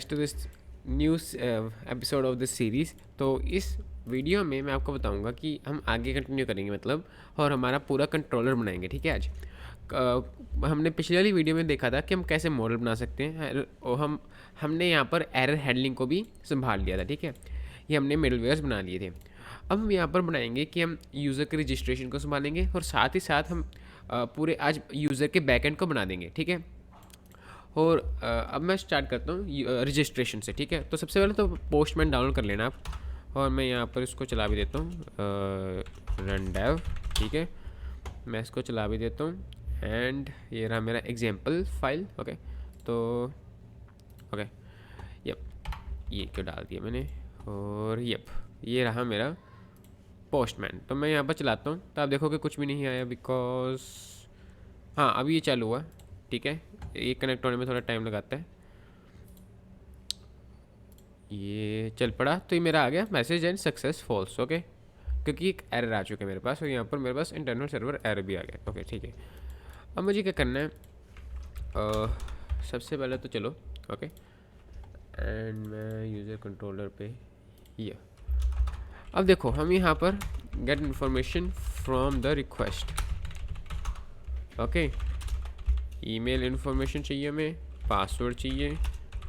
To this new episode of this series. तो इस video में मैं आपको बताऊंगा कि हम आगे कंटिन्यू करेंगे मतलब, और हमारा पूरा कंट्रोलर बनाएंगे। ठीक है। आज हमने पिछले वाली वीडियो में देखा था कि हम कैसे मॉडल बना सकते हैं, और हमने यहाँ पर एरर हैंडलिंग को भी संभाल लिया था। ठीक है, ये हमने मिडलवेयर्स बना लिए थे। अब हम यहाँ पर बनाएंगे कि हम यूज़र के रजिस्ट्रेशन को संभालेंगे, और साथ ही साथ हम पूरे आज यूज़र के बैकएंड को बना देंगे। ठीक है। और अब मैं स्टार्ट करता हूँ रजिस्ट्रेशन से। ठीक है, तो सबसे पहले तो पोस्टमैन डाउनलोड कर लेना आप, और मैं यहाँ पर इसको चला भी देता हूँ रन डेव। ठीक है, मैं इसको चला भी देता हूँ, एंड ये रहा मेरा एग्जाम्पल फाइल। ओके, तो ओके, यप, ये क्यों डाल दिया मैंने, और यप, ये रहा मेरा पोस्टमैन। तो मैं यहाँ पर चलाता हूँ, तो आप देखोगे कुछ भी नहीं आया, बिकॉज हाँ अभी ये चालू हुआ। ठीक है, ये कनेक्ट होने में थोड़ा टाइम लगाता है। ये चल पड़ा, तो ये मेरा आ गया message and success false. Okay, क्योंकि एक एरर आ चुका है मेरे पास, और यहाँ पर मेरे पास इंटरनल सर्वर एरर भी आ गया। ओके ठीक है, अब मुझे क्या करना है, सबसे पहले तो चलो ओके, एंड मैं यूज़र कंट्रोलर पे ये, अब देखो हम यहाँ पर get information from the request. Okay, email information चाहिए हमें, पासवर्ड चाहिए,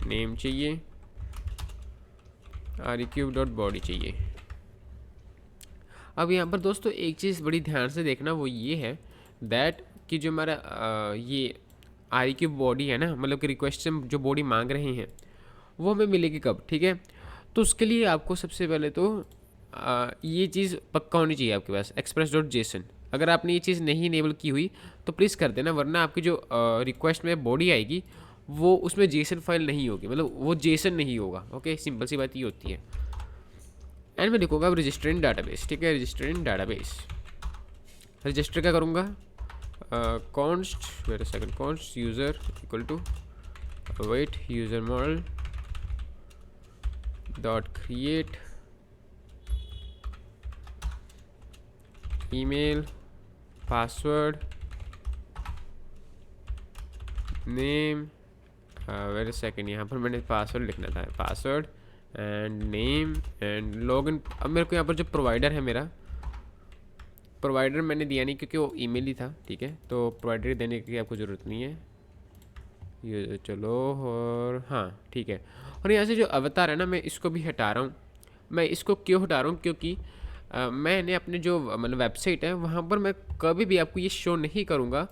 नेम चाहिए, REQ.body चाहिए। अब यहाँ पर दोस्तों एक चीज़ बड़ी ध्यान से देखना, वो ये है दैट कि जो हमारा ये REQ बॉडी है ना, मतलब कि रिक्वेस्ट से जो बॉडी मांग रहे हैं वो हमें मिलेगी कब। ठीक है, तो उसके लिए आपको सबसे पहले तो ये चीज़ पक्का होनी चाहिए आपके पास, express.json। अगर आपने ये चीज़ नहीं इनेबल की हुई तो प्लीज़ कर देना, वरना आपकी जो रिक्वेस्ट में बॉडी आएगी वो उसमें जेसन फाइल नहीं होगी, मतलब वो जेसन नहीं होगा। ओके, सिंपल सी बात ये होती है। एंड मैं लिखूँगा अब रजिस्टर इन डाटाबेस। ठीक है, रजिस्टर इन डाटाबेस, रजिस्टर क्या करूँगा, const, wait a second, const user equal to wait user model dot create email, password, name, wait a second, यहाँ पर मैंने पासवर्ड लिखना था, password and name and login. अब मेरे को यहाँ पर जो प्रोवाइडर है, मेरा प्रोवाइडर मैंने दिया नहीं क्योंकि वो ईमेल ही था। ठीक है, तो प्रोवाइडर देने की आपको ज़रूरत नहीं है, ये चलो। और हाँ ठीक है, और यहाँ से जो अवतार है ना, मैं इसको भी हटा रहा हूँ। मैं इसको क्यों हटा रहा हूँ, क्योंकि मैंने अपने जो मतलब वेबसाइट है वहाँ पर मैं कभी भी आपको ये शो नहीं करूँगा,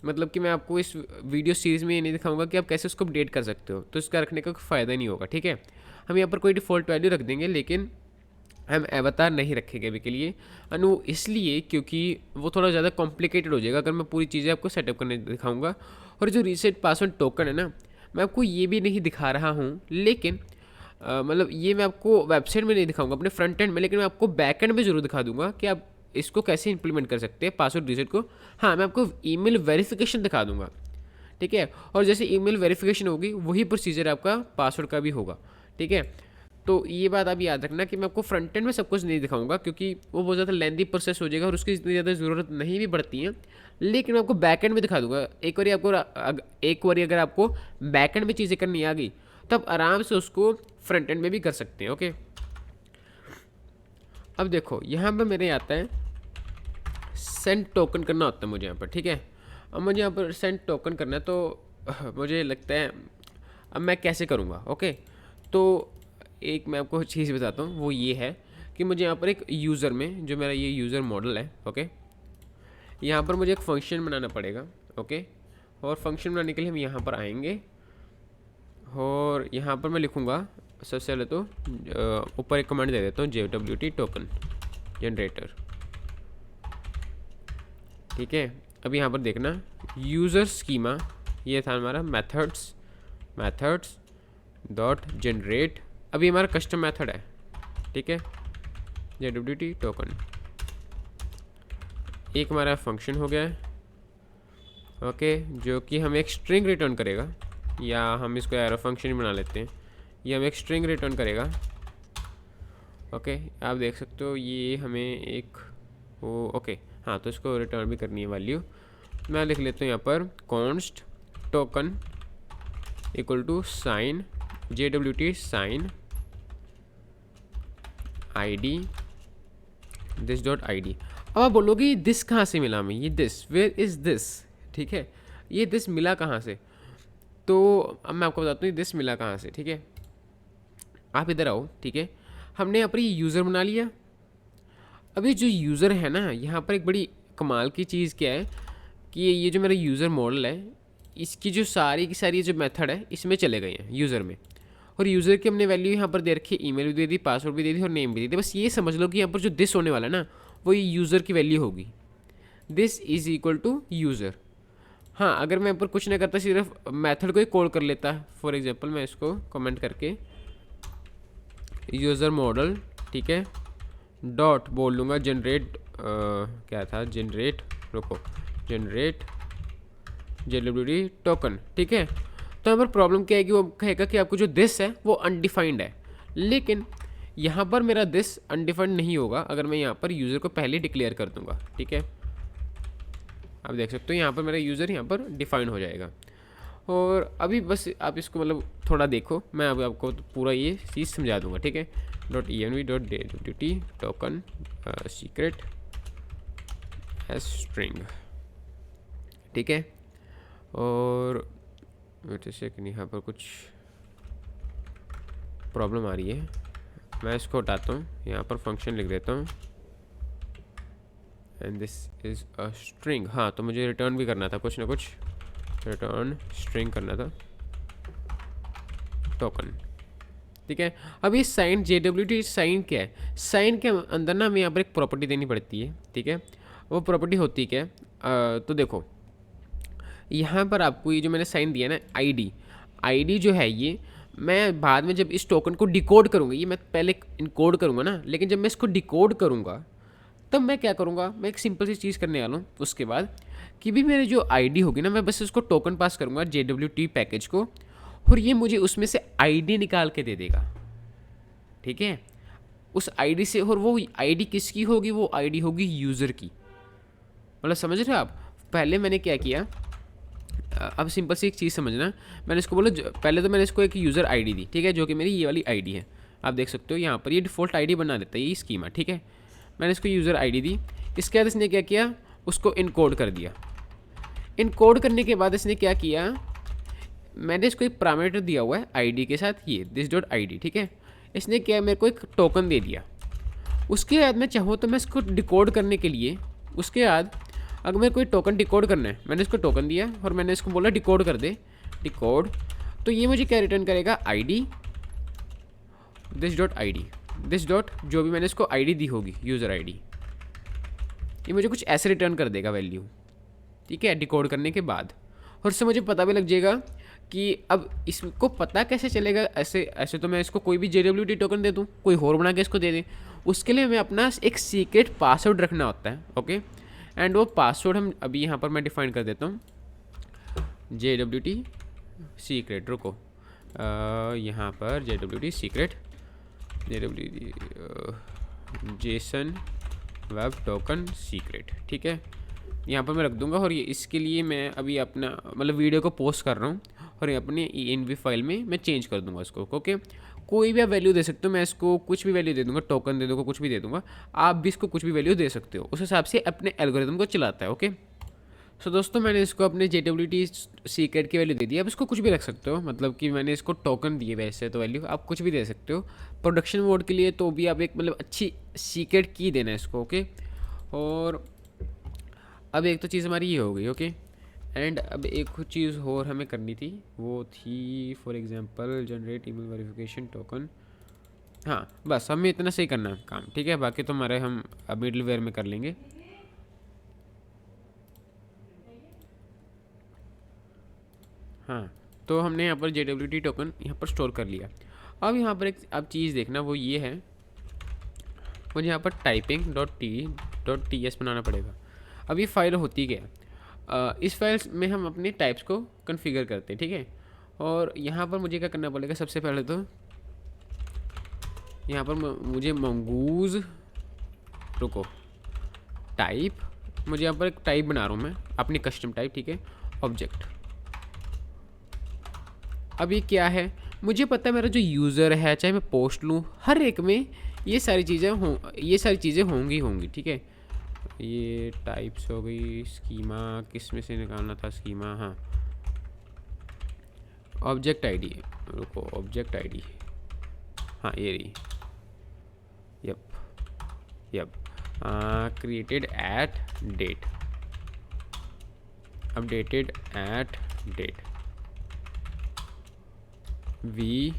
मतलब कि मैं आपको इस वीडियो सीरीज़ में ये नहीं दिखाऊंगा कि आप कैसे उसको अपडेट कर सकते हो, तो इसका रखने का कोई फ़ायदा नहीं होगा। ठीक है, हम यहाँ पर कोई डिफ़ॉल्ट वैल्यू रख देंगे, लेकिन हम अवतार नहीं रखेंगे अभी के लिए। अनु इसलिए क्योंकि वो थोड़ा ज़्यादा कॉम्प्लिकेटेड हो जाएगा अगर मैं पूरी चीज़ें आपको सेटअप करने दिखाऊंगा। और जो रीसेट पासवर्ड टोकन है ना, मैं आपको ये भी नहीं दिखा रहा हूँ, लेकिन मतलब ये मैं आपको वेबसाइट में नहीं दिखाऊंगा, अपने फ्रंट एंड में, लेकिन मैं आपको बैक एंड में ज़रूर दिखा दूंगा कि आप इसको कैसे इंप्लीमेंट कर सकते हैं पासवर्ड रीसेट को। हाँ, मैं आपको ईमेल वेरिफिकेशन दिखा दूंगा। ठीक है, और जैसे ईमेल वेरिफिकेशन होगी वही प्रोसीजर आपका पासवर्ड का भी होगा। ठीक है, तो ये बात आप याद रखना कि मैं आपको फ्रंट एंड में सब कुछ नहीं दिखाऊंगा, क्योंकि वो बहुत ज़्यादा लेंदी प्रोसेस हो जाएगा और उसकी इतनी ज़्यादा ज़रूरत नहीं भी पड़ती है। लेकिन मैं आपको बैक एंड में दिखा दूंगा। एक बार अगर आपको बैक एंड में चीज़ें करनी आ गई तो आप आराम से उसको फ्रंट एंड में भी कर सकते हैं। ओके, अब देखो यहाँ पर मेरे आता है सेंड टोकन करना होता है मुझे यहाँ पर। ठीक है, अब मुझे यहाँ पर सेंड टोकन करना है, तो मुझे लगता है अब मैं कैसे करूँगा। ओके, तो एक मैं आपको चीज़ बताता हूँ, वो ये है कि मुझे यहाँ पर एक यूज़र में, जो मेरा ये यूज़र मॉडल है, ओके, यहाँ पर मुझे एक फ़ंक्शन बनाना पड़ेगा। ओके, और फंक्शन बनाने के लिए हम यहाँ पर आएंगे, और यहाँ पर मैं लिखूँगा सबसे पहले तो ऊपर एक कमांड दे देता हूँ, JWT टोकन जनरेटर। ठीक है, अब यहाँ पर देखना यूज़र स्कीमा, ये था हमारा मेथड्स डॉट जनरेट। अभी हमारा कस्टम मेथड है। ठीक है, JWT टोकन, एक हमारा फंक्शन हो गया है। ओके, जो कि हम एक स्ट्रिंग रिटर्न करेगा, या हम इसको एरो फंक्शन बना लेते हैं, ये हम एक स्ट्रिंग रिटर्न करेगा। ओके, आप देख सकते हो ये हमें एक ओके, हाँ, तो इसको रिटर्न भी करनी है वैल्यू। मैं लिख लेता हूँ यहाँ पर const token equal to sign JWT sign ID this dot ID। अब आप बोलोगे ये दिस कहाँ से मिला हमें, ये दिस, वेयर इज़ दिस, ठीक है, ये दिस मिला कहाँ से? तो अब मैं आपको बताता हूँ ये दिस मिला कहाँ से, ठीक है। आप इधर आओ, ठीक है, हमने यहाँ पर ये यूज़र बना लिया। अब ये जो यूज़र है ना, यहाँ पर एक बड़ी कमाल की चीज़ क्या है कि ये जो मेरा यूज़र मॉडल है, इसकी जो सारी की सारी जो मेथड है इसमें चले गए हैं यूज़र में, और यूज़र की हमने वैल्यू यहाँ पर दे रखी है, ईमेल भी दे दी, पासवर्ड भी दे दी और नेम भी दे दी। बस ये समझ लो कि यहाँ पर जो दिस होने वाला है ना, वो ये यूज़र की वैल्यू होगी, this is equal to user. हाँ, अगर मैं यहाँ पर कुछ ना करता, सिर्फ मेथड को ही कॉल कर लेता, फॉर एग्जांपल मैं इसको कमेंट करके यूज़र मॉडल, ठीक है, डॉट बोल लूँगा जनरेट, क्या था, जनरेट, रुको, जनरेट JWT टोकन, ठीक है। तो यहाँ पर प्रॉब्लम क्या है कि वो कहेगा कि आपको जो दिस है वो अनडिफाइंड है, लेकिन यहाँ पर मेरा दिस अनडिफाइंड नहीं होगा अगर मैं यहाँ पर यूज़र को पहले डिक्लेयर कर दूंगा, ठीक है। आप देख सकते हो यहाँ पर मेरा यूज़र यहाँ पर डिफाइंड हो जाएगा। और अभी बस आप इसको मतलब थोड़ा देखो, मैं अभी आपको पूरा ये चीज़ समझा दूंगा, ठीक है। .env.jwt token secret S string, ठीक है। और वेट सेकंड, यहाँ पर कुछ प्रॉब्लम आ रही है, मैं इसको हटाता हूँ, यहाँ पर फंक्शन लिख देता हूँ, and this is a string. हाँ, तो मुझे रिटर्न भी करना था, कुछ ना कुछ रिटर्न स्ट्रिंग करना था, टोकन, ठीक है। अब ये साइन JWT साइन क्या है, साइन के अंदर ना हमें यहाँ पर एक प्रॉपर्टी देनी पड़ती है, ठीक है। वो प्रॉपर्टी होती क्या है, तो देखो यहाँ पर आपको ये जो मैंने साइन दिया ना, आईडी जो है ये मैं बाद में जब इस टोकन को डिकोड करूँगा, ये मैं पहले इनकोड करूँगा ना, लेकिन जब मैं इसको डिकोड करूँगा तब मैं क्या करूँगा, मैं एक सिंपल सी चीज़ करने वाला हूँ उसके बाद, कि भी मेरी जो आईडी होगी ना, मैं बस उसको टोकन पास करूँगा JWT पैकेज को, और ये मुझे उसमें से आईडी निकाल के दे देगा, ठीक है, उस आईडी से। और वो आईडी किसकी होगी, वो आईडी होगी यूज़र की, मतलब समझ रहे हो आप। पहले मैंने क्या किया, अब सिंपल सी एक चीज़ समझना, मैंने इसको बोला पहले तो मैंने इसको एक यूज़र आईडी दी, ठीक है, जो कि मेरी ये वाली आईडी है। आप देख सकते हो यहाँ पर ये डिफ़ॉल्ट आईडी बना देता है ये स्कीमा, ठीक है। मैंने इसको यूज़र आईडी दी, इसके बाद इसने क्या किया, उसको इनकोड कर दिया। इनकोड करने के बाद इसने क्या किया, मैंने इसको एक पैरामीटर दिया हुआ है आईडी के साथ, ये this.id, ठीक है। इसने क्या, मेरे को एक टोकन दे दिया। उसके बाद मैं चाहूँ तो मैं इसको डिकोड करने के लिए, उसके बाद अगर मेरे कोई टोकन डिकोड करना है, मैंने इसको टोकन दिया और मैंने इसको बोला डिकोड कर दे, डिकोड, तो ये मुझे क्या रिटर्न करेगा, आईडी this.id, दिस डॉट जो भी मैंने इसको आईडी दी होगी, यूज़र आईडी, ये मुझे कुछ ऐसे रिटर्न कर देगा वैल्यू, ठीक है, डिकोड करने के बाद। और इससे मुझे पता भी लग जाएगा कि अब इसको पता कैसे चलेगा, ऐसे तो मैं इसको कोई भी JWT टोकन दे दूँ, कोई और बना के इसको दे दे, उसके लिए हमें अपना एक सीक्रेट पासवर्ड रखना होता है, ओके। एंड वो पासवर्ड हम अभी यहाँ पर मैं डिफाइन कर देता हूँ, JWT सीक्रेट, रुको, यहाँ पर JWT secret, JWT Jason web token secret, ठीक है, यहाँ पर मैं रख दूंगा। और ये इसके लिए मैं अभी अपना मतलब वीडियो को पोस्ट कर रहा हूँ, और अपने ENV फाइल में मैं चेंज कर दूंगा इसको, ओके। कोई भी आप वैल्यू दे सकते हो, मैं इसको कुछ भी वैल्यू दे दूंगा, टोकन दे दूंगा, कुछ भी दे दूंगा, आप भी इसको कुछ भी वैल्यू दे सकते हो, उस हिसाब से अपने एल्गोरिथम को चलाता है, ओके। सो दोस्तों, मैंने इसको अपने JWT सीक्रेट की वैल्यू दे दी, आप इसको कुछ भी रख सकते हो, मतलब कि मैंने इसको टोकन दिए, वैसे तो वैल्यू आप कुछ भी दे सकते हो। प्रोडक्शन मोड के लिए तो भी आप एक मतलब अच्छी सीक्रेट की देना इसको, ओके। और अब एक तो चीज़ हमारी ये हो गई, ओके। एंड अब एक कुछ चीज़ और हमें करनी थी, वो थी for example generate email verification token. हाँ, बस हमें इतना सही करना है काम, ठीक है, बाकी तो हमारे हम अब मिडलवेयर में कर लेंगे। हाँ, तो हमने यहाँ पर JWT टोकन यहाँ पर स्टोर कर लिया। अब यहाँ पर एक अब चीज़ देखना, वो ये है, मुझे यहाँ पर typing.t.ts बनाना पड़ेगा। अब ये फाइल होती क्या है, इस फाइल में हम अपने टाइप्स को कॉन्फ़िगर करते हैं, ठीक है। और यहाँ पर मुझे क्या करना पड़ेगा, सबसे पहले तो यहाँ पर मुझे मंगूज़, रुको, टाइप, मुझे यहाँ पर एक टाइप बना रहा हूँ मैं अपनी कस्टम टाइप, ठीक है, ऑब्जेक्ट। अब ये क्या है, मुझे पता है मेरा जो यूज़र है, चाहे मैं पोस्ट लूँ, हर एक में ये सारी चीज़ें होंगी, ठीक है। ये टाइप्स हो गई, स्कीमा किस में से निकालना था, स्कीमा, हाँ ऑब्जेक्ट आईडी, रुको ऑब्जेक्ट आईडी, हाँ ये रही, yup created at date, updated at date, V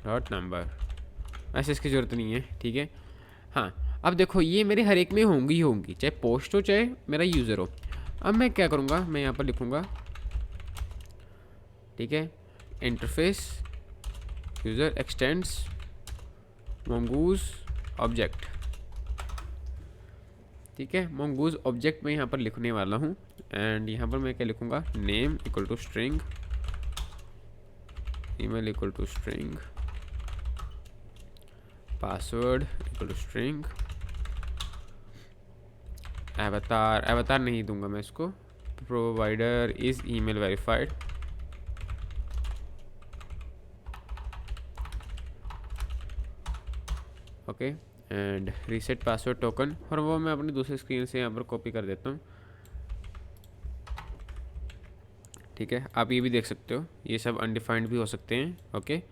dot number, ऐसे इसकी ज़रूरत नहीं है, ठीक है। हाँ अब देखो ये मेरे हर एक में होंगी, चाहे पोस्ट हो चाहे मेरा यूज़र हो। अब मैं क्या करूँगा, मैं यहाँ पर लिखूँगा, ठीक है, interface user x tends mongoose object, ठीक है। mongoose ऑब्जेक्ट में यहाँ पर लिखने वाला हूँ, एंड यहाँ पर मैं क्या लिखूँगा, name equal to string, email equal to string, password equal to string, avatar नहीं दूंगा मैं इसको, provider is email verified, okay, and reset password token, और वो मैं अपनी दूसरी स्क्रीन से यहाँ पर कॉपी कर देता हूँ, ठीक है। आप ये भी देख सकते हो, ये सब अनडिफाइंड भी हो सकते हैं, ओके।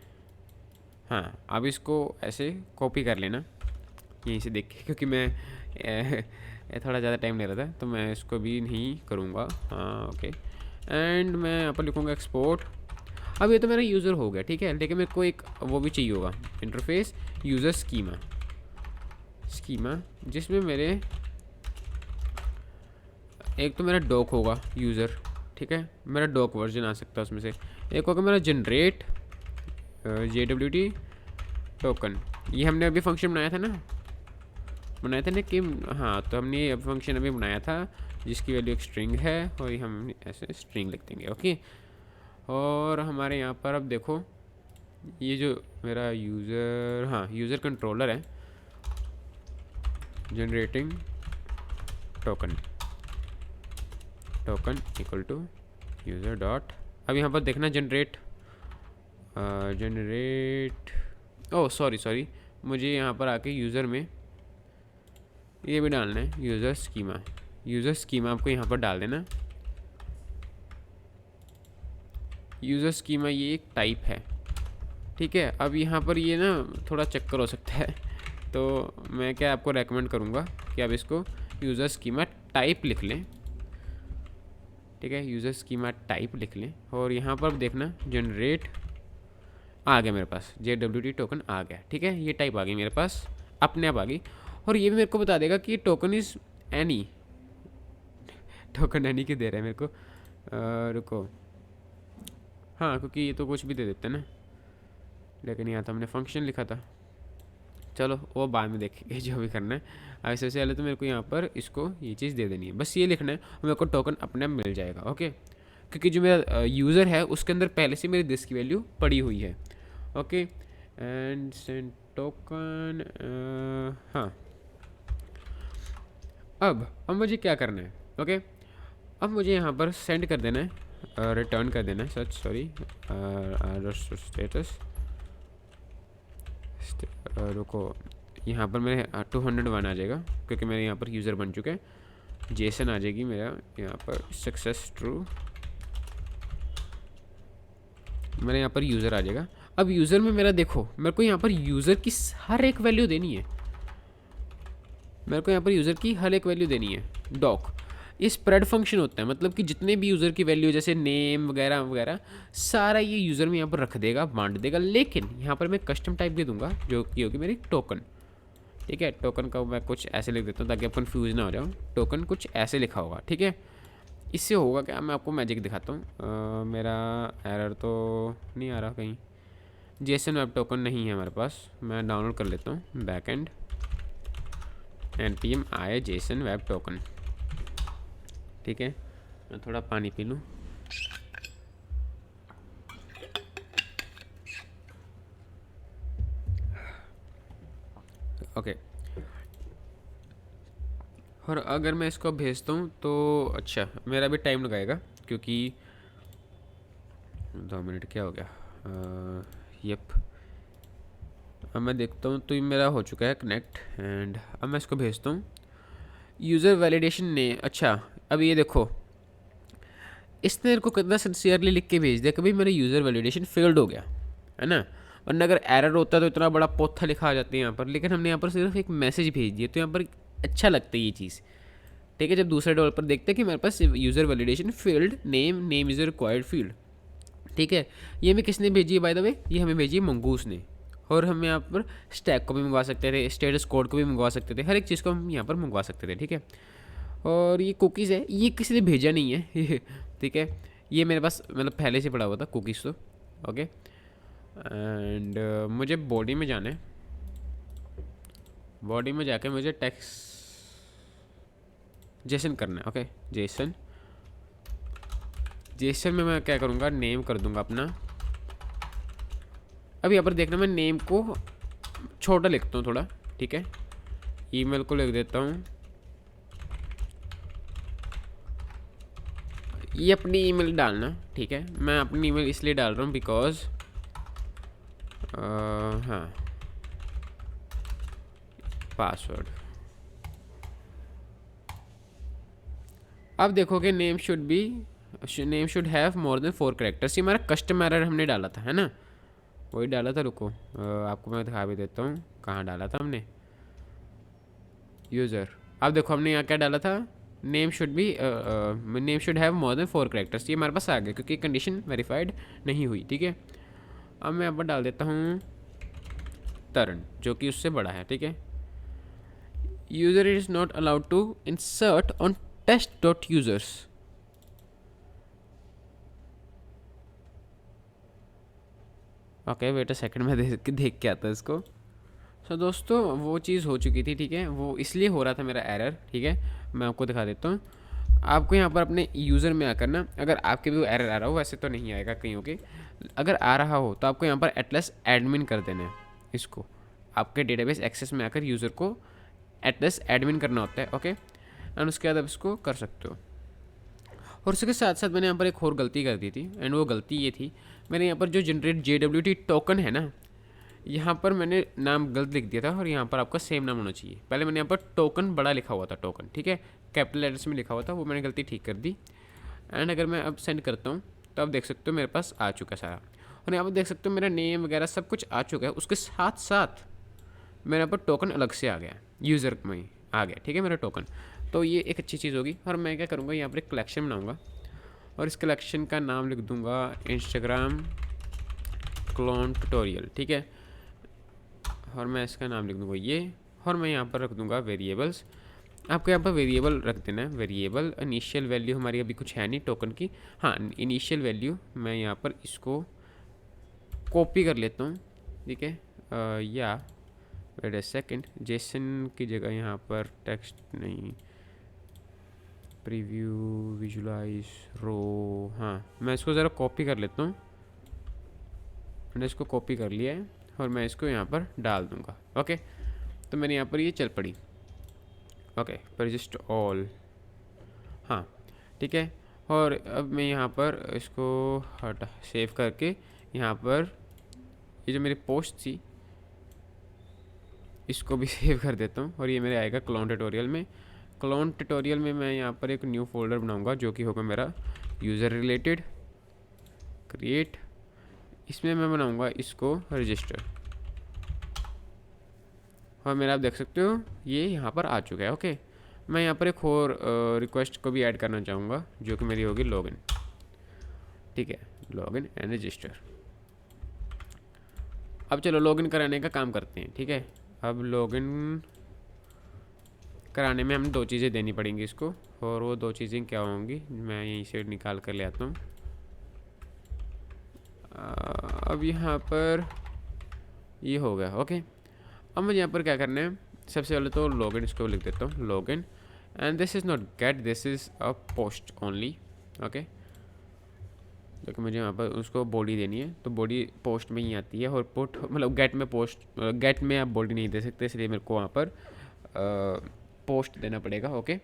हाँ अब इसको ऐसे कॉपी कर लेना यहीं से देख के, क्योंकि मैं थोड़ा ज़्यादा टाइम ले रहा था तो मैं इसको भी नहीं करूँगा, हाँ ओके। एंड मैं यहाँ पर लिखूँगा एक्सपोर्ट। अब ये तो मेरा यूज़र हो गया, ठीक है, लेकिन मेरे को एक वो भी चाहिए होगा, इंटरफेस यूज़र स्कीमा, जिसमें मेरे एक तो मेरा डॉक होगा यूज़र, ठीक है, मेरा डॉक वर्जन आ सकता है उसमें से, एक होगा मेरा जनरेट JWT टोकन, ये हमने अभी फंक्शन बनाया था ना कि, हाँ तो हमने ये फंक्शन अभी बनाया था जिसकी वैल्यू एक स्ट्रिंग है, और ये हम ऐसे स्ट्रिंग लिख देंगे, ओके। और हमारे यहाँ पर अब देखो ये जो मेरा यूज़र, हाँ यूज़र कंट्रोलर है, generating token equal to user dot, अब यहाँ पर देखना जनरेट ओह सॉरी मुझे यहाँ पर आके यूज़र में ये भी डालना है, यूज़र स्कीमा आपको यहाँ पर डाल देना। यूज़र स्कीमा ये एक टाइप है, ठीक है। अब यहाँ पर ये ना थोड़ा चक्कर हो सकता है, तो मैं क्या आपको रेकमेंड करूँगा कि आप इसको यूज़र स्कीमा टाइप लिख लें, ठीक है, यूज़र स्कीमा टाइप लिख लें। और यहाँ पर देखना जनरेट आ गया मेरे पास, JWT टोकन आ गया, ठीक है, ये टाइप आ गई मेरे पास, अपने आप आ गई। और ये भी मेरे को बता देगा कि token is any, token any क्यों दे रहा है मेरे को, रुको, हाँ क्योंकि ये तो कुछ भी दे देते हैं ना, लेकिन यहाँ तो हमने फंक्शन लिखा था, चलो वो बाद में देखेंगे जो भी करना है। अब सबसे पहले तो मेरे को यहाँ पर इसको ये चीज़ दे देनी है, बस ये लिखना है, मेरे को टोकन अपने आप मिल जाएगा, ओके। क्योंकि जो मेरा यूज़र है उसके अंदर पहले से मेरी दिस की वैल्यू पड़ी हुई है, ओके। एंड सेंड टोकन, हाँ अब मुझे क्या करना है, ओके। अब मुझे यहाँ पर सेंड कर देना है, रिटर्न कर देना है, स्टेटस, रुको यहाँ पर मेरे 201 आ जाएगा, क्योंकि मेरे यहाँ पर यूज़र बन चुके हैं, जेसन आ जाएगी मेरा यहाँ पर सक्सेस ट्रू, मेरे यहाँ पर यूज़र आ जाएगा। अब यूज़र में मेरा देखो, मेरे को यहाँ पर यूज़र की हर एक वैल्यू देनी है, डॉक, ये स्प्रेड फंक्शन होता है, मतलब कि जितने भी यूज़र की वैल्यू जैसे नेम वगैरह वगैरह सारा ये यूज़र में यहाँ पर रख देगा, बांट देगा। लेकिन यहाँ पर मैं कस्टम टाइप भी दूंगा जो कि होगी मेरी टोकन, ठीक है। टोकन का मैं कुछ ऐसे लिख देता हूँ ताकि आप कन्फ्यूज ना हो जाओ, टोकन कुछ ऐसे लिखा होगा, ठीक है। इससे होगा क्या, मैं आपको मैजिक दिखाता हूँ, मेरा एरर तो नहीं आ रहा कहीं, जेसन वेब टोकन नहीं है हमारे पास, मैं डाउनलोड कर लेता हूँ बैकएंड npm आए जेसन वेब टोकन, ठीक है। मैं थोड़ा पानी पी लूँ, ओके। और अगर मैं इसको भेजता हूँ तो अच्छा मेरा भी टाइम लगाएगा, क्योंकि 2 मिनट क्या हो गया, यप, अब मैं देखता हूँ तो ये मेरा हो चुका है कनेक्ट, एंड अब मैं इसको भेजता हूँ। यूज़र वैलिडेशन ने, अच्छा अब ये देखो इसने मेरे को कितना सिंसियरली लिख के भेज दिया कि भाई मेरा यूज़र वैलिडेशन फेल्ड हो गया, है ना। वरना अगर एरर होता तो इतना बड़ा पोथा लिखा आ जाता है यहाँ पर, लेकिन हमने यहाँ पर सिर्फ एक मैसेज भेज दिया, तो यहाँ पर अच्छा लगता है ये चीज़। ठीक है, जब दूसरे डेवलपर देखते हैं कि मेरे पास user validation failed, name is required field. ठीक है, ये हमें किसने भेजी है बाय द वे, ये हमें भेजी है मंगूस ने। और हम यहाँ पर स्टैक को भी मंगवा सकते थे, स्टेटस कोड को भी मंगवा सकते थे, हर एक चीज़ को हम यहाँ पर मंगवा सकते थे। ठीक है, और ये कुकीज़ है, ये किसी ने भेजा नहीं है ठीक है, ये मेरे पास मतलब पहले से पड़ा हुआ था कुकीज़ तो। ओके, एंड मुझे बॉडी में जाना है, बॉडी में जाके मुझे टेक्स्ट जेसन करना है। ओके, जेसन में मैं क्या करूँगा, नेम कर दूँगा अपना। अब यहाँ पर देखना मैं नेम को छोटा लिखता हूँ थोड़ा। ठीक है, ईमेल को लिख देता हूँ, ये अपनी ईमेल डालना। ठीक है, मैं अपनी ईमेल इसलिए डाल रहा हूँ बिकॉज हाँ, पासवर्ड। अब देखोगे name should have more than 4 characters. ये हमारा कस्टम एरर हमने डाला था, है ना, वही डाला था। रुको आपको मैं दिखा भी देता हूँ कहाँ डाला था हमने, यूज़र। अब देखो हमने यहाँ क्या डाला था, name should have more than 4 characters. ये हमारे पास आ गया क्योंकि कंडीशन वेरीफाइड नहीं हुई। ठीक है, अब मैं यहाँ पर डाल देता हूँ तरण, जो कि उससे बड़ा है। ठीक है, user is not allowed to insert on test.users। Okay wait a second, मैं देख के आता इसको। सो दोस्तों वो चीज़ हो चुकी थी। ठीक है, वो इसलिए हो रहा था मेरा एरर। ठीक है, मैं आपको दिखा देता हूँ। आपको यहाँ पर अपने यूज़र में आकर ना, अगर आपके भी वो एरर आ रहा हो, वैसे तो नहीं आएगा कहीं के, अगर आ रहा हो तो आपको यहाँ पर एटलस एडमिन कर देना है। इसको आपके डेटाबेस एक्सेस में आकर यूज़र को एटलस एडमिन करना होता है। ओके, एंड उसके बाद आप इसको कर सकते हो। और उसके साथ साथ मैंने यहाँ पर एक और गलती कर दी थी, एंड वो गलती ये थी, मैंने यहाँ पर जो जनरेट JWT टोकन है ना, यहाँ पर मैंने नाम गलत लिख दिया था, और यहाँ पर आपका सेम नाम होना चाहिए। पहले मैंने यहाँ पर टोकन बड़ा लिखा हुआ था, टोकन, ठीक है, कैपिटल लेटर्स में लिखा हुआ था, वो मैंने गलती ठीक कर दी। एंड अगर मैं अब सेंड करता हूँ तो आप देख सकते हो मेरे पास आ चुका है सारा, और यहाँ पर देख सकते हो मेरा नेम वगैरह सब कुछ आ चुका है। उसके साथ साथ मेरे यहाँ पर टोकन अलग से आ गया, यूज़र में ही आ गया। ठीक है, मेरा टोकन, तो ये एक अच्छी चीज़ होगी। और मैं क्या करूँगा, यहाँ पर एक कलेक्शन बनाऊँगा, और इस कलेक्शन का नाम लिख दूँगा इंस्टाग्राम क्लोन ट्यूटोरियल। ठीक है, और मैं इसका नाम लिख दूँगा ये, और मैं यहाँ पर रख दूँगा वेरिएबल्स। आपको यहाँ पर वेरिएबल रख देना है, वेरिएबल। इनिशियल वैल्यू हमारी अभी कुछ है नहीं टोकन की, हाँ इनिशियल वैल्यू मैं यहाँ पर इसको कॉपी कर लेता हूँ। ठीक है, या वेट अ सेकंड, जेसन की जगह यहाँ पर टेक्स्ट नहीं, प्रीव्यू विजुलाइज रो, हाँ मैं इसको ज़रा कॉपी कर लेता हूँ। मैंने इसको कॉपी कर लिया है, और मैं इसको यहाँ पर डाल दूँगा। ओके, तो मैंने यहाँ पर ये चल पड़ी। ओके, परजिस्ट ऑल, हाँ ठीक है। और अब मैं यहाँ पर इसको हटा सेव करके, यहाँ पर ये जो मेरी पोस्ट थी इसको भी सेव कर देता हूँ, और ये मेरे आएगा क्लोन ट्यूटोरियल में। क्लोन ट्यूटोरियल में मैं यहाँ पर एक न्यू फोल्डर बनाऊँगा जो कि होगा मेरा यूज़र रिलेटेड, क्रिएट। इसमें मैं बनाऊँगा इसको रजिस्टर, और मेरा आप देख सकते हो ये यहाँ पर आ चुका है। ओके, मैं यहाँ पर एक और रिक्वेस्ट को भी ऐड करना चाहूँगा जो कि मेरी होगी लॉगिन। ठीक है, लॉगिन एंड रजिस्टर। अब चलो लॉगिन कराने का काम करते हैं। ठीक है, अब लॉगिन कराने में हमें 2 चीज़ें देनी पड़ेंगी इसको, और वो 2 चीज़ें क्या होंगी मैं यहीं से निकाल कर ले आता हूँ। अब यहाँ पर ये हो गया। ओके, अब मुझे यहाँ पर क्या करना है, सबसे पहले तो लॉगिन इसको लिख देता हूँ, login, and this is not gate, this is a post only. Okay, क्योंकि मुझे यहाँ पर उसको बॉडी देनी है, तो बॉडी पोस्ट में ही आती है, और पुट मतलब गेट में पोस्ट, गेट में आप बॉडी नहीं दे सकते, इसलिए मेरे को वहाँ पर पोस्ट देना पड़ेगा। ओके,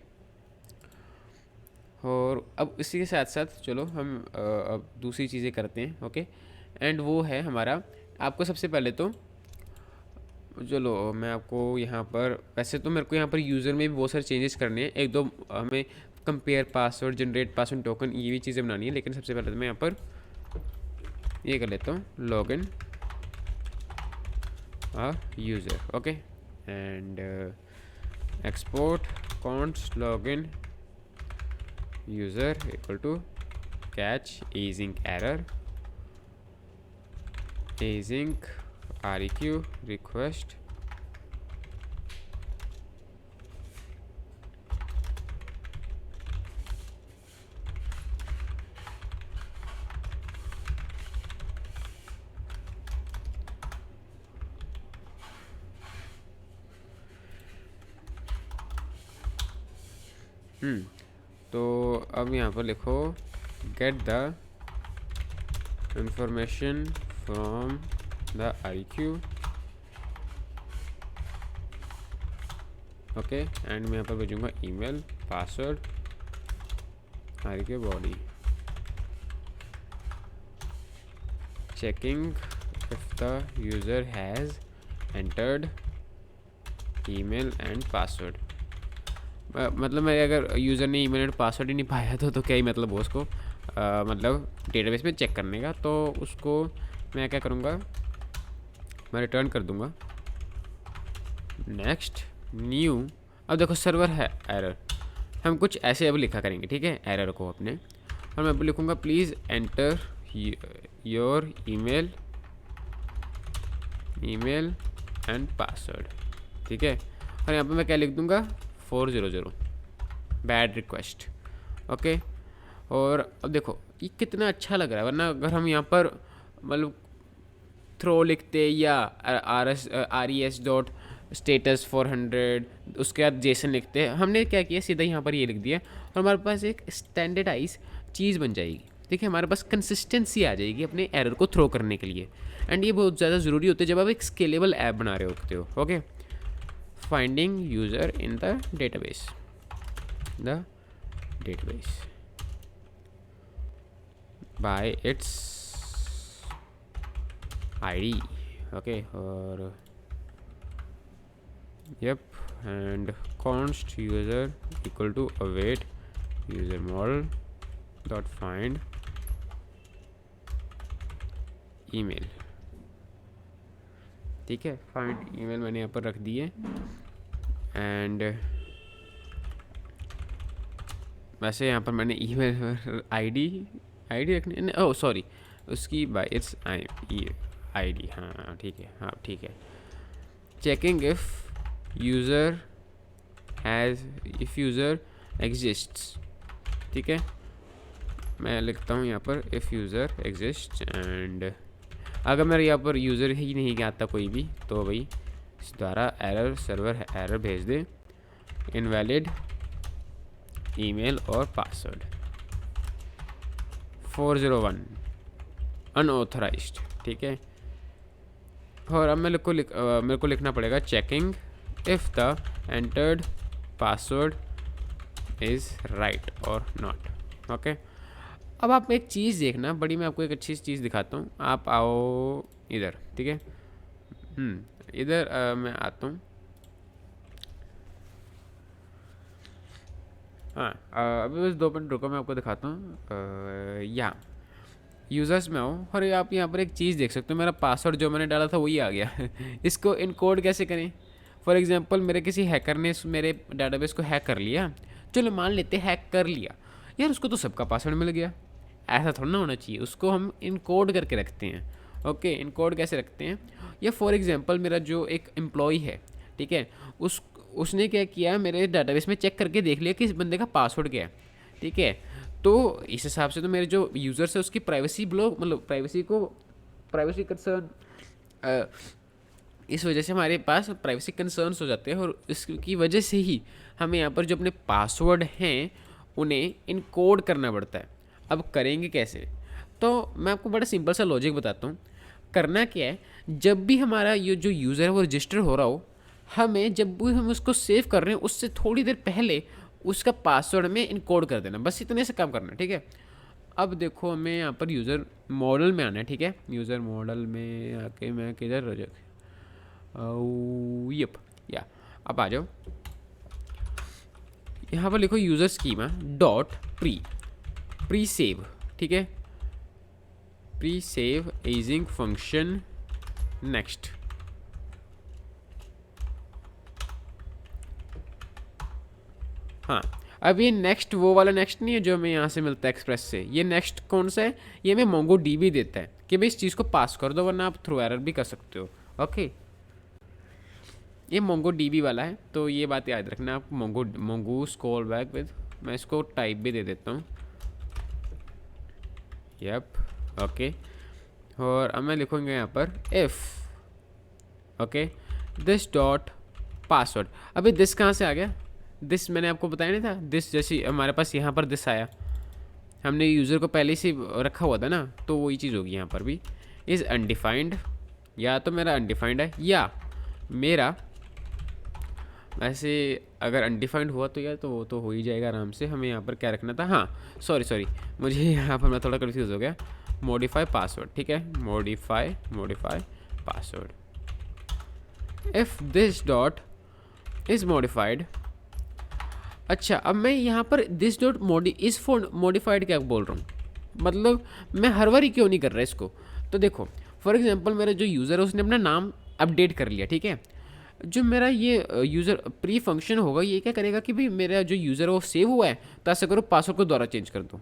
और अब इसी के साथ साथ चलो हम अब दूसरी चीज़ें करते हैं। ओके, एंड वो है हमारा आपको सबसे पहले तो चलो मैं आपको यहाँ पर, वैसे तो मेरे को यहाँ पर यूज़र में भी बहुत सारे चेंजेस करने हैं, एक दो हमें compare password, generate password token, ये भी चीज़ें बनानी है। लेकिन सबसे पहले तो मैं यहाँ पर ये कर लेता हूँ, login user, okay, and export const login user equal to catch async error, async REQ request तो अब यहाँ पर लिखो get the information from the REQ, okay, and मैं यहाँ पर भेजूँगा email password REQ body, checking if the user has entered email and password. मतलब मैं अगर यूज़र ने ईमेल एंड पासवर्ड ही नहीं पाया तो क्या ही मतलब हो उसको मतलब डेटाबेस में चेक करने का। तो उसको मैं क्या करूँगा, मैं रिटर्न कर दूँगा नेक्स्ट न्यू। अब देखो सर्वर है एरर, हम कुछ ऐसे अब लिखा करेंगे, ठीक है, एरर को अपने, और मैं अब लिखूँगा please enter your email and password, ठीक है, और यहाँ पे मैं क्या लिख दूँगा 400 बैड रिक्वेस्ट, ओके। और अब देखो ये कितना अच्छा लग रहा है, वरना अगर हम यहाँ पर मतलब थ्रो लिखते या RES डॉट स्टेटस 400 उसके बाद जेसन लिखते हैं, हमने क्या किया सीधा यहाँ पर ये लिख दिया और हमारे पास एक स्टैंडर्डाइज चीज़ बन जाएगी, ठीक है, हमारे पास कंसिस्टेंसी आ जाएगी अपने एरर को थ्रो करने के लिए। एंड ये बहुत ज़्यादा ज़रूरी होता है जब आप एक स्केलेबल ऐप बना रहे होते हो, okay. Finding user in the database bye it's ID, okay, or yep, and const user equal to await user model dot find email, ठीक है, फाइंड ईमेल मैंने यहाँ पर रख दिए। एंड वैसे यहाँ पर मैंने ईमेल ID रखने, ओह सॉरी, उसकी बाय इट्स ID, हाँ ठीक है, हाँ ठीक है। चेकिंग इफ यूज़र एग्जिस्ट्स, ठीक है, मैं लिखता हूँ यहाँ पर इफ़ यूज़र एग्जिस्ट, एंड अगर मेरे यहाँ पर यूज़र ही नहीं आता कोई भी तो भाई इस द्वारा एरर सर्वर एरर भेज दे, इनवैलिड ईमेल और पासवर्ड 401 अनऑथराइज्ड, ठीक है। और अब मेरे को लिखना पड़ेगा checking if the entered password is right और नॉट, ओके। अब आप एक चीज़ देखना बड़ी, मैं आपको एक अच्छी चीज़ दिखाता हूँ, आप आओ इधर, ठीक है, इधर मैं आता हूँ, हाँ अभी बस 2 मिनट रुको, मैं आपको दिखाता हूँ। यहाँ यूज़र्स में आओ और आप यहाँ पर एक चीज़ देख सकते हो, मेरा पासवर्ड जो मैंने डाला था वही आ गया इसको इनकोड कैसे करें? फॉर एग्जांपल मेरे किसी हैकर ने मेरे डेटाबेस को हैक कर लिया, चलो मान लेते हैक कर लिया यार, उसको तो सबका पासवर्ड मिल गया, ऐसा थोड़ा ना होना चाहिए, उसको हम इनकोड करके रखते हैं, ओके। इनकोड कैसे रखते हैं, या फॉर एग्जांपल मेरा जो एक एम्प्लॉय है, ठीक है, उसने क्या किया, मेरे डेटाबेस में चेक करके देख लिया कि इस बंदे का पासवर्ड क्या है, ठीक है, तो इस हिसाब से तो मेरे जो यूज़र्स है उसकी प्राइवेसी ब्लॉक, मतलब प्राइवेसी कंसर्न, इस वजह से हमारे पास प्राइवेसी कंसर्न्स हो जाते हैं, और इसकी वजह से ही हमें यहाँ पर जो अपने पासवर्ड हैं उन्हें इनकोड करना पड़ता है। अब करेंगे कैसे, तो मैं आपको बड़ा सिंपल सा लॉजिक बताता हूँ। करना क्या है, जब भी हमारा ये जो यूज़र है वो रजिस्टर हो रहा हो, हमें जब भी हम उसको सेव कर रहे हैं उससे थोड़ी देर पहले उसका पासवर्ड में इनकोड कर देना, बस इतने से काम करना, ठीक है। अब देखो हमें यहाँ पर यूज़र मॉडल में आना है, ठीक है। यूज़र मॉडल में आके मैं किधर यप या अब आ जाओ, यहाँ पर लिखो user schema dot pre save, ठीक है। Pre save ageing function next. हाँ, अब ये नेक्स्ट वो वाला नेक्स्ट नहीं है जो हमें यहाँ से मिलता है एक्सप्रेस से। ये नेक्स्ट कौन सा है? ये हमें मोंगो डीबी देता है कि भाई इस चीज़ को पास कर दो, वरना आप थ्रू एरर भी कर सकते हो। ओके, ये मोंगो डीबी वाला है, तो ये बात याद रखना आप। मोंगूस कॉल बैक विद, मैं इसको टाइप भी दे देता हूँ। Yup, okay. और अब मैं लिखूँगा यहाँ पर if, okay, this dot password. अभी दिस कहाँ से आ गया? दिस मैंने आपको बताया नहीं था, दिस जैसे हमारे पास यहाँ पर दिस आया, हमने यूज़र को पहले से रखा हुआ था ना, तो वही चीज़ होगी यहाँ पर भी। इज़ अनडिफाइंड, या तो मेरा अनडिफाइंड है या मेरा, वैसे अगर अनडिफाइंड हुआ तो यार तो वो तो हो ही जाएगा आराम से। हमें यहाँ पर क्या रखना था? हाँ सॉरी मुझे यहाँ पर मैं थोड़ा कन्फ्यूज़ हो गया। मॉडिफाई पासवर्ड, ठीक है। Modify password. If this dot is modified. अच्छा, अब मैं यहाँ पर दिस डॉट इस मॉडिफाइड क्या बोल रहा हूँ, मतलब मैं हर बार ही क्यों नहीं कर रहा इसको? तो देखो फॉर एग्जांपल मेरा जो यूज़र है उसने अपना नाम अपडेट कर लिया, ठीक है। जो मेरा ये यूज़र प्री फंक्शन होगा ये क्या करेगा कि भाई मेरा जो यूज़र है वो सेव हुआ है, तो ऐसा करो पासवर्ड को दोबारा चेंज कर दो।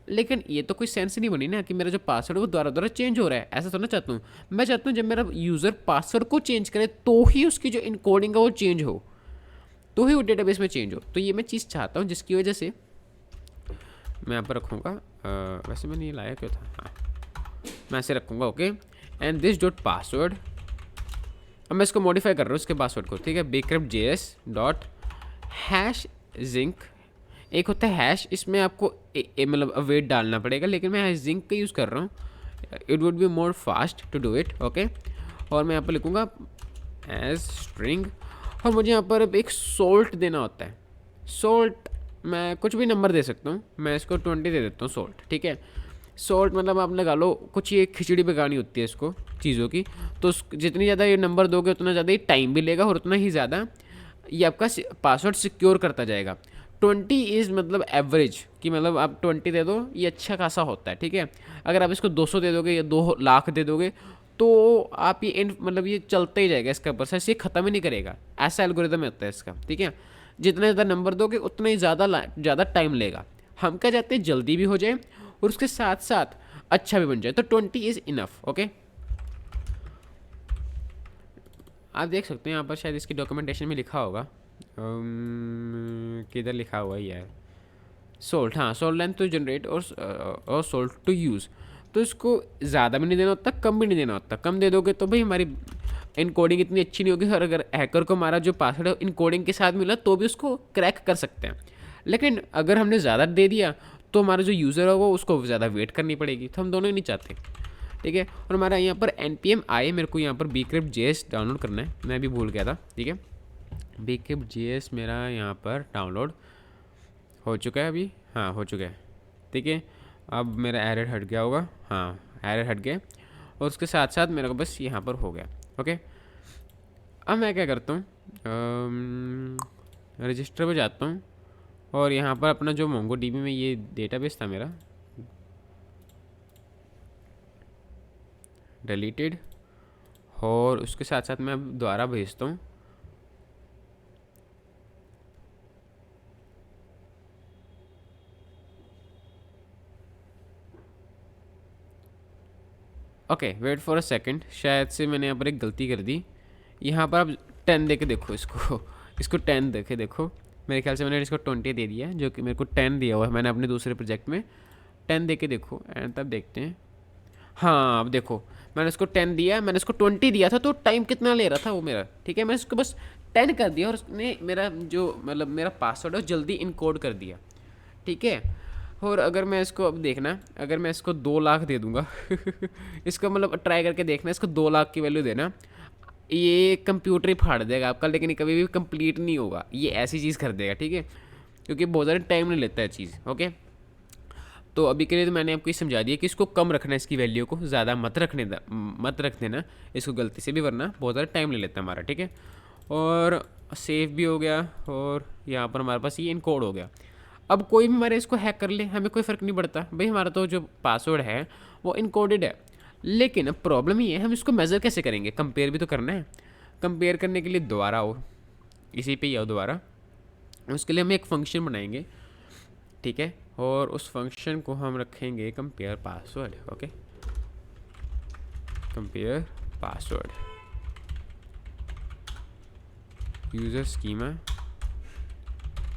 लेकिन ये तो कोई सेंस नहीं बनी ना कि मेरा जो पासवर्ड है वो दोबारा चेंज हो रहा है। ऐसा तो ना चाहता हूँ मैं। चाहता हूँ जब मेरा यूज़र पासवर्ड को चेंज करे तो ही उसकी जो इनकोडिंग है वो चेंज हो, तो ही वो डेटाबेस में चेंज हो। तो ये मैं चीज़ चाहता हूँ, जिसकी वजह से मैं यहाँ पर रखूँगा। वैसे मैंने ये लाया क्यों था? हाँ, मैं ऐसे रखूँगा, okay. And this dot password, अब मैं इसको मॉडिफाई कर रहा हूँ इसके पासवर्ड को, ठीक है। bcrypt js dot hash zinc, एक होता है हैश, इसमें आपको मतलब वेट डालना पड़ेगा, लेकिन मैं हैश जिंक का यूज़ कर रहा हूँ। It would be more fast to do it, okay. और मैं यहाँ पर लिखूँगा एज स्ट्रिंग, और मुझे यहाँ पर एक सोल्ट देना होता है। सोल्ट मैं कुछ भी नंबर दे सकता हूँ, मैं इसको 20 दे देता हूँ सोल्ट, ठीक है। सोल्ट मतलब आप लगा लो कुछ ये खिचड़ी पकानी होती है इसको चीज़ों की, तो जितनी ज़्यादा ये नंबर दोगे उतना ज़्यादा ही टाइम भी लेगा और उतना ही ज़्यादा ये आपका पासवर्ड सिक्योर करता जाएगा। 20 इज़ मतलब एवरेज, कि मतलब आप 20 दे दो ये अच्छा खासा होता है, ठीक है। अगर आप इसको 200 दे दोगे या 2 लाख दे दोगे तो आप ये मतलब ये चलता ही जाएगा, इसका प्रोसेस ये ख़त्म ही नहीं करेगा। ऐसा एल्गोरिदम होता है इसका, ठीक है। जितना ज़्यादा नंबर दोगे उतना ही ज़्यादा टाइम लेगा। हम क्या चाहते हैं जल्दी भी हो जाए और उसके साथ साथ अच्छा भी बन जाए, तो 20 इज़ इनफ, ओके। आप देख सकते हैं यहाँ पर शायद इसकी डॉक्यूमेंटेशन में लिखा होगा, किधर लिखा हुआ है यार, सोल्ट, हाँ, सोल्ट लेंथ टू जनरेट और सोल्ट टू यूज़। तो इसको ज़्यादा भी नहीं देना होता, कम भी नहीं देना होता। कम दे दोगे तो भाई हमारी इनकोडिंग इतनी अच्छी नहीं होगी, और अगर हैकर को हमारा जो पासवर्ड है इनकोडिंग के साथ मिला तो भी उसको क्रैक कर सकते हैं। लेकिन अगर हमने ज़्यादा दे दिया तो हमारा जो यूज़र होगा उसको ज़्यादा वेट करनी पड़ेगी, तो हम दोनों ही नहीं चाहते, ठीक है। और हमारा यहाँ पर npm आए, मेरे को यहाँ पर bcrypt js डाउनलोड करना है, मैं भी भूल गया था, ठीक है। bcrypt js मेरा यहाँ पर डाउनलोड हो चुका है अभी, हाँ हो चुका है, ठीक है। अब मेरा एरर हट गया होगा, हाँ एरर हट गया, और उसके साथ साथ मेरे को बस यहाँ पर हो गया, ओके। अब मैं क्या करता हूँ, रजिस्टर पे जाता हूँ और यहाँ पर अपना जो मोंगो डीबी में ये डेटाबेस था मेरा डिलीटेड, और उसके साथ साथ मैं अब दोबारा भेजता हूँ। Okay, wait for a second, शायद से मैंने यहाँ पर एक गलती कर दी। यहाँ पर आप 10 दे के देखो इसको इसको 10 देखे देखो, मेरे ख्याल से मैंने इसको 20 दे दिया है, जो कि मेरे को 10 दिया हुआ है मैंने अपने दूसरे प्रोजेक्ट में। 10 दे के देखो एंड तब देखते हैं। हाँ अब देखो, मैंने इसको 10 दिया, मैंने इसको 20 दिया था, तो टाइम कितना ले रहा था वो मेरा, ठीक है। मैंने इसको बस 10 कर दिया और उसने मेरा जो मतलब मेरा पासवर्ड है जल्दी इनकोड कर दिया, ठीक है। और अगर मैं इसको अब देखना, अगर मैं इसको 2 लाख दे दूंगा इसको मतलब ट्राई करके देखना, इसको 2 लाख की वैल्यू देना, ये कंप्यूटर ही फाड़ देगा आपका, लेकिन कभी भी कंप्लीट नहीं होगा, ये ऐसी चीज़ कर देगा, ठीक है, क्योंकि बहुत ज़्यादा टाइम नहीं लेता है चीज़, ओके। तो अभी के लिए तो मैंने आपको ये समझा दिया कि इसको कम रखना है, इसकी वैल्यू को ज़्यादा मत रख देना इसको गलती से भी, वरना बहुत ज़्यादा टाइम ले लेता है हमारा, ठीक है। और सेव भी हो गया, और यहाँ पर हमारे पास ये इनकोड हो गया। अब कोई भी हमारे इसको हैक कर ले, हमें कोई फ़र्क नहीं पड़ता भाई, हमारा तो जो पासवर्ड है वो इनकोडेड है। लेकिन अब प्रॉब्लम ये है, हम इसको मेज़र कैसे करेंगे, कंपेयर भी तो करना है। कंपेयर करने के लिए दोबारा आओ, इसी पे ही आओ दोबारा। उसके लिए हम एक फंक्शन बनाएंगे, ठीक है, और उस फंक्शन को हम रखेंगे compare password. Okay, compare password, user schema,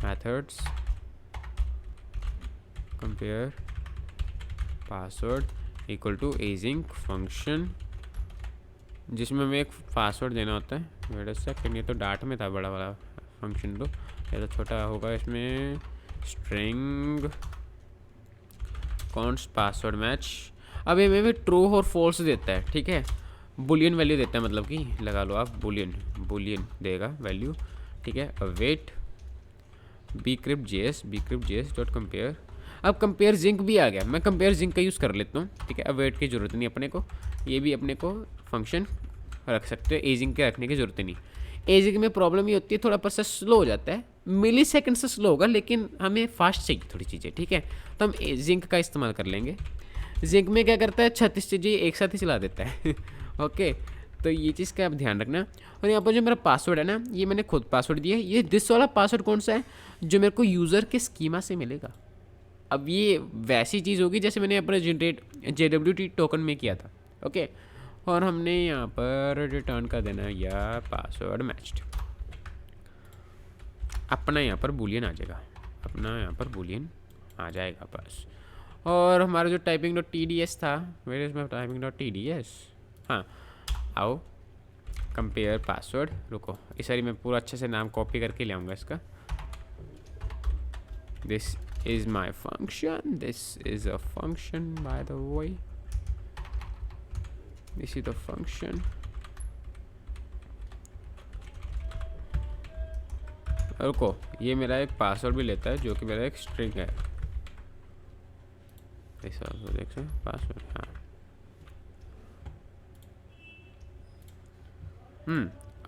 methods, compare password equal to async function, जिसमें हमें एक पासवर्ड देना होता है। वेट अ सेकंड, ये तो डाट में था बड़ा वाला फंक्शन, तो ये तो छोटा होगा। इसमें स्ट्रिंग कॉन्स्ट पासवर्ड मैच, अब ये में ट्रू और फॉल्स देता है, ठीक है, बुलियन वैल्यू देता है, मतलब कि लगा लो आप बुलियन देगा वैल्यू, ठीक है। Await bcrypt js dot compare. अब कंपेयर जिंक भी आ गया, मैं कंपेयर जिंक का यूज़ कर लेता हूँ, ठीक है। अवेट की ज़रूरत नहीं अपने को, ये भी अपने को फंक्शन रख सकते हो, एजिंग के रखने की ज़रूरत नहीं। एजिंग में प्रॉब्लम ये होती है, थोड़ा प्रोसेस स्लो हो जाता है, मिली सेकेंड से स्लो होगा, लेकिन हमें फास्ट चाहिए थोड़ी चीज़ें, ठीक है। तो हम जिंक का इस्तेमाल कर लेंगे। जिंक में क्या करता है, 36 चीज़ें एक साथ ही चला देता है ओके, तो ये चीज़ का आप ध्यान रखना। और यहाँ पर जो मेरा पासवर्ड है ना, ये मैंने खुद पासवर्ड दिया है। ये दिस वाला पासवर्ड कौन सा है, जो मेरे को यूज़र के स्कीमा से मिलेगा। अब ये वैसी चीज़ होगी जैसे मैंने यहाँ पर जनरेट JWT टोकन में किया था, ओके। और हमने यहाँ पर रिटर्न कर देना है या पासवर्ड मैच्ड, अपना यहाँ पर बुलियन आ जाएगा, अपना यहाँ पर बुलियन आ जाएगा बस। और हमारा जो typing.tds था, वेयर इज माय typing.tds, हाँ आओ कंपेयर पासवर्ड, रुको इस सारी मैं पूरा अच्छे से नाम कॉपी करके ले आऊँगा इसका। This is my function, this is a function by the way, this is the function. रुको, ये मेरा एक पासवर्ड भी लेता है जो कि मेरा एक स्ट्रिंग है, ऐसा देख सकते पासवर्ड, हाँ।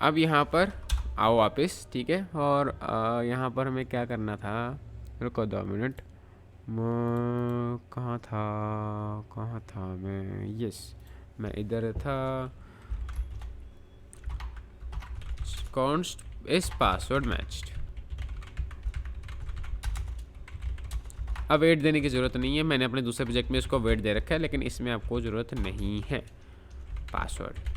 अब यहाँ पर आओ वापस, ठीक है। और यहाँ पर हमें क्या करना था, रुको 2 मिनट, कहाँ था मैं, यस मैं इधर था। कॉन्स्ट इज पासवर्ड मैच्ड, अब वेट देने की ज़रूरत नहीं है, मैंने अपने दूसरे प्रोजेक्ट में इसको वेट दे रखा है, लेकिन इसमें आपको ज़रूरत नहीं है। पासवर्ड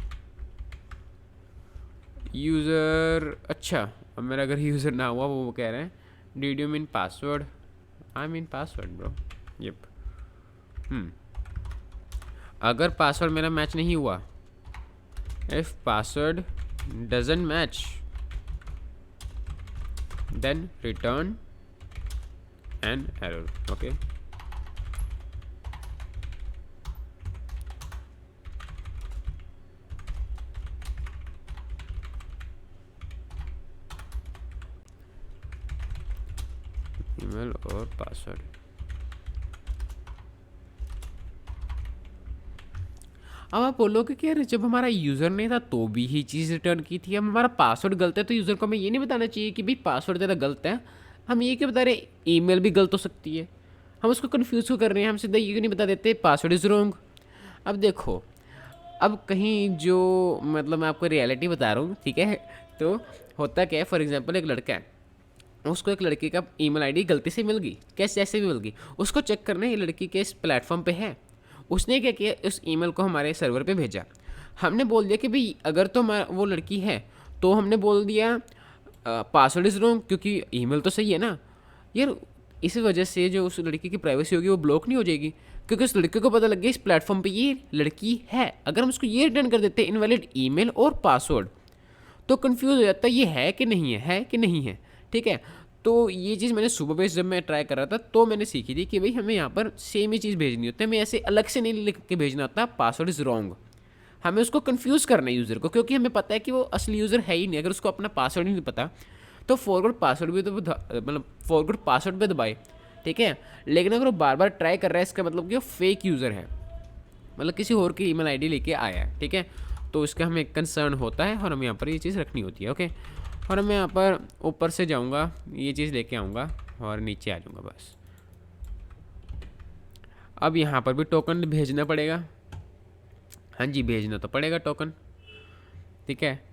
यूज़र, अच्छा अब मेरा अगर यूज़र ना हुआ, वो कह रहे हैं did you mean password, I mean password bro, yup. अगर पासवर्ड मेरा मैच नहीं हुआ, if password doesn't match then return an error, okay. Email और पासवर्ड, अब आप बोलोगे कि यार जब हमारा यूज़र नहीं था तो भी ही चीज़ रिटर्न की थी, अब हमारा पासवर्ड गलत है तो यूज़र को हमें ये नहीं बताना चाहिए कि भाई पासवर्ड तेरा गलत है। हम ये क्यों बता रहे, ईमेल भी गलत हो सकती है, हम उसको कन्फ्यूज़ क्यों कर रहे हैं, हम सीधा ये क्यों नहीं बता देते पासवर्ड इज़ रॉन्ग। अब देखो, अब कहीं जो मतलब मैं आपको रियलिटी बता रहा हूँ, ठीक है। तो होता क्या है, फॉर एग्जांपल एक लड़का है, उसको एक लड़की का ईमेल आईडी गलती से मिल गई, कैसे ऐसे भी मिल गई, उसको चेक करना ये लड़की के इस प्लेटफॉर्म पे है। उसने क्या किया, उस ईमेल को हमारे सर्वर पे भेजा, हमने बोल दिया कि भाई अगर तो वो लड़की है, तो हमने बोल दिया पासवर्ड इज़ रॉन्ग, क्योंकि ईमेल तो सही है ना यार। इस वजह से जो उस लड़की की प्राइवेसी होगी वो ब्लॉक नहीं हो जाएगी, क्योंकि उस लड़के को पता लग गया इस प्लेटफॉर्म पे ये लड़की है। अगर हम उसको ये रिटर्न कर देते हैं इनवैलिड ईमेल और पासवर्ड, तो कंफ्यूज हो जाता है ये है कि नहीं है कि नहीं है, ठीक है। तो ये चीज़ मैंने सुबह बेस जब मैं ट्राई कर रहा था तो मैंने सीखी थी कि भाई हमें यहाँ पर सेम ही चीज़ भेजनी होती है, हमें ऐसे अलग से नहीं लिख के भेजना होता पासवर्ड इज़ रॉन्ग। हमें उसको कंफ्यूज करना है यूज़र को, क्योंकि हमें पता है कि वो असली यूज़र है ही नहीं। अगर उसको अपना पासवर्ड ही नहीं पता तो फॉरवर्ड पासवर्ड भी तो मतलब फॉरवर्ड पासवर्ड पे दबाए ठीक है। लेकिन अगर वो बार बार ट्राई कर रहा है, इसका मतलब कि वो फेक यूज़र है, मतलब किसी और की ईमेल आईडी लेके आया है, ठीक है। तो इसका हमें कंसर्न होता है और हमें यहाँ पर ये चीज़ रखनी होती है, ओके। और मैं यहाँ पर ऊपर से जाऊँगा, ये चीज़ लेके आऊँगा और नीचे आ जाऊँगा बस। अब यहाँ पर भी टोकन भेजना पड़ेगा, हाँ जी भेजना तो पड़ेगा टोकन, ठीक है।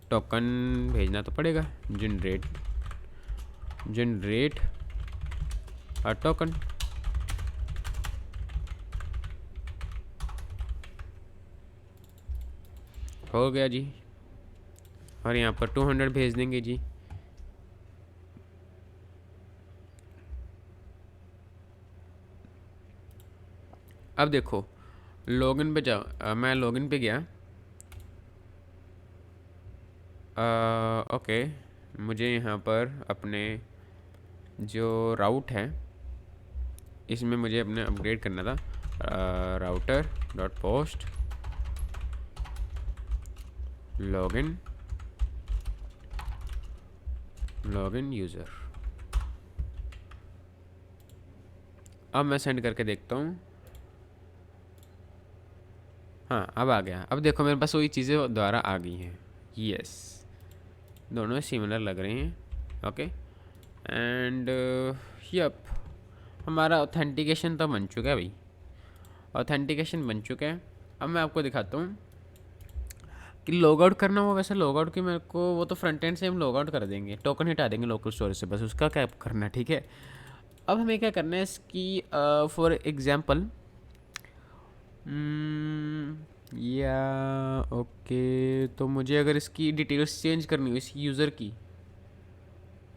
टोकन भेजना तो पड़ेगा, जनरेट अ टोकन। हो गया जी। और यहाँ पर 200 भेज देंगे जी। अब देखो लॉगिन पे जाओ, मैं लॉगिन पे गया, ओके। मुझे यहाँ पर अपने जो राउट है इसमें मुझे अपने अपग्रेड करना था, router dot post login user. अब मैं सेंड करके देखता हूँ, हाँ अब आ गया। अब देखो मेरे पास वही चीज़ें दोबारा आ गई हैं, यस दोनों सिमिलर लग रहे हैं, ओके। एंड यप हमारा ऑथेंटिकेशन तो बन चुका है भाई, ऑथेंटिकेशन बन चुका है। अब मैं आपको दिखाता हूँ कि लॉग आउट करना हो। वैसे लॉग आउट की मेरे को वो तो फ्रंट एंड से हम लॉग आउट कर देंगे, टोकन हटा देंगे लोकल स्टोरेज से, बस उसका क्या करना है, ठीक है। अब हमें क्या करना है इसकी, फॉर एग्जांपल या ओके, तो मुझे अगर इसकी डिटेल्स चेंज करनी हो इस यूज़र की,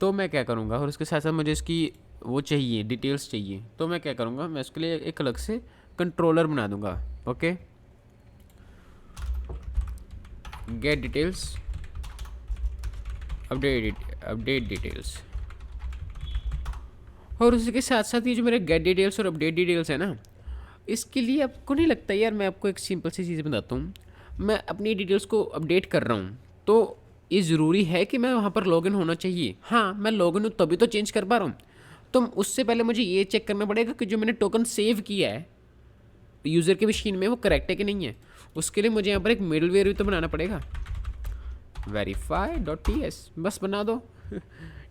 तो मैं क्या करूँगा, और उसके साथ साथ मुझे इसकी वो चाहिए, डिटेल्स चाहिए, तो मैं क्या करूँगा, मैं उसके लिए एक अलग से कंट्रोलर बना दूँगा, okay. Gate details, update details. और उसी के साथ साथ ये जो मेरे गेट डिटेल्स और अपडेट डिटेल्स है ना, इसके लिए आपको नहीं लगता यार, मैं आपको एक सिंपल सी चीज़ बताता हूँ, मैं अपनी डिटेल्स को अपडेट कर रहा हूँ तो ये ज़रूरी है कि मैं वहाँ पर लॉगिन होना चाहिए। हाँ मैं लॉगिन हूँ तभी तो चेंज कर पा रहा हूँ। तो उससे पहले मुझे ये चेक करना पड़ेगा कि जो मैंने टोकन सेव किया है यूज़र के मशीन में वो करेक्ट है कि नहीं है। उसके लिए मुझे यहाँ पर एक मिडलवेयर भी तो बनाना पड़ेगा, verify.ts बस बना दो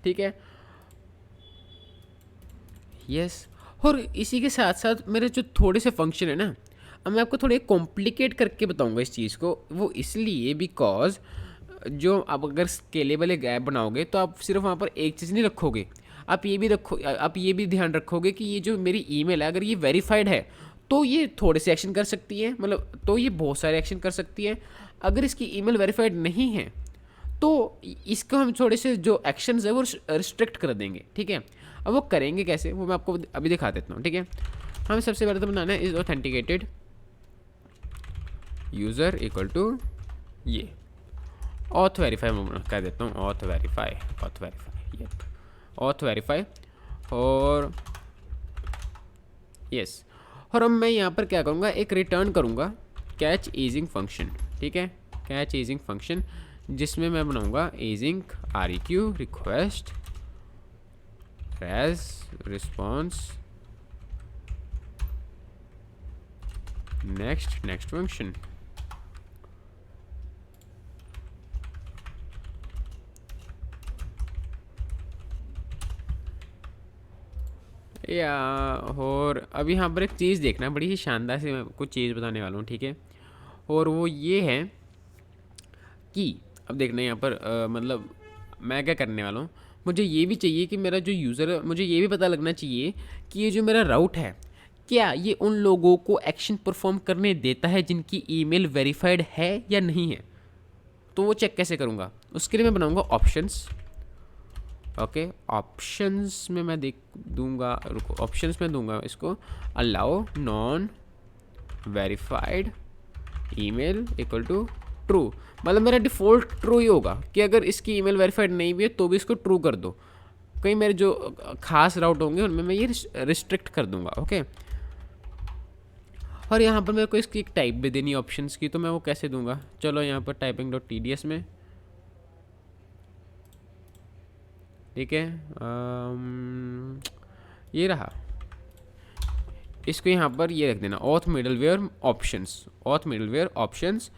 ठीक है, यस। और इसी के साथ साथ मेरे जो थोड़े से फंक्शन है ना, अब मैं आपको थोड़े कॉम्प्लिकेट करके बताऊंगा इस चीज़ को, वो इसलिए बिकॉज जो आप अगर स्केलेबल एक ऐप बनाओगे तो आप सिर्फ वहाँ पर एक चीज़ नहीं रखोगे, आप ये भी ध्यान रखोगे कि ये जो मेरी ईमेल है अगर ये वेरीफाइड है तो ये थोड़े से एक्शन कर सकती है, मतलब तो ये बहुत सारे एक्शन कर सकती है। अगर इसकी ईमेल वेरीफाइड नहीं है तो इसको हम थोड़े से जो एक्शंस है वो रिस्ट्रिक्ट कर देंगे, ठीक है। अब वो करेंगे कैसे वो मैं आपको अभी दिखा देता हूँ, ठीक है। हमें सबसे पहले तो बनाना है is authenticated user equal to ये ऑथ वेरीफाई, मैं कह देता हूँ ऑथ वेरीफाई, ऑथ वेरीफाई और यस। और अब मैं यहाँ पर क्या करूँगा, एक रिटर्न करूँगा कैच ईजिंग फंक्शन, ठीक है, कैच ईजिंग फंक्शन जिसमें मैं बनाऊँगा async REQ request res response next function. या और अब यहाँ पर एक चीज़ देखना, बड़ी ही शानदार से मैं कुछ चीज़ बताने वाला हूँ, ठीक है। और वो ये है कि अब देखना यहाँ पर मतलब मैं क्या करने वाला हूँ, मुझे ये भी चाहिए कि मेरा जो यूज़र है, मुझे ये भी पता लगना चाहिए कि ये जो मेरा राउट है क्या ये उन लोगों को एक्शन परफॉर्म करने देता है जिनकी ईमेल वेरीफाइड है या नहीं है। तो वो चेक कैसे करूँगा, उसके लिए मैं बनाऊँगा ऑप्शंस, ओके। ऑप्शंस में मैं देख दूंगा, रुको ऑप्शंस में दूंगा इसको allow non verified email equal to true, मतलब मेरा डिफ़ॉल्ट ट्रू ही होगा कि अगर इसकी ईमेल वेरीफाइड नहीं भी है तो भी इसको ट्रू कर दो। कई मेरे जो खास राउट होंगे उनमें मैं ये रिस्ट्रिक्ट कर दूंगा, ओके। और यहाँ पर मेरे को इसकी एक टाइप भी देनी है ऑप्शंस की, तो मैं वो कैसे दूंगा, चलो यहाँ पर typing.tds में, ठीक है। ये रहा, इसको यहाँ पर ये रख देना, auth middleware options, auth middleware options,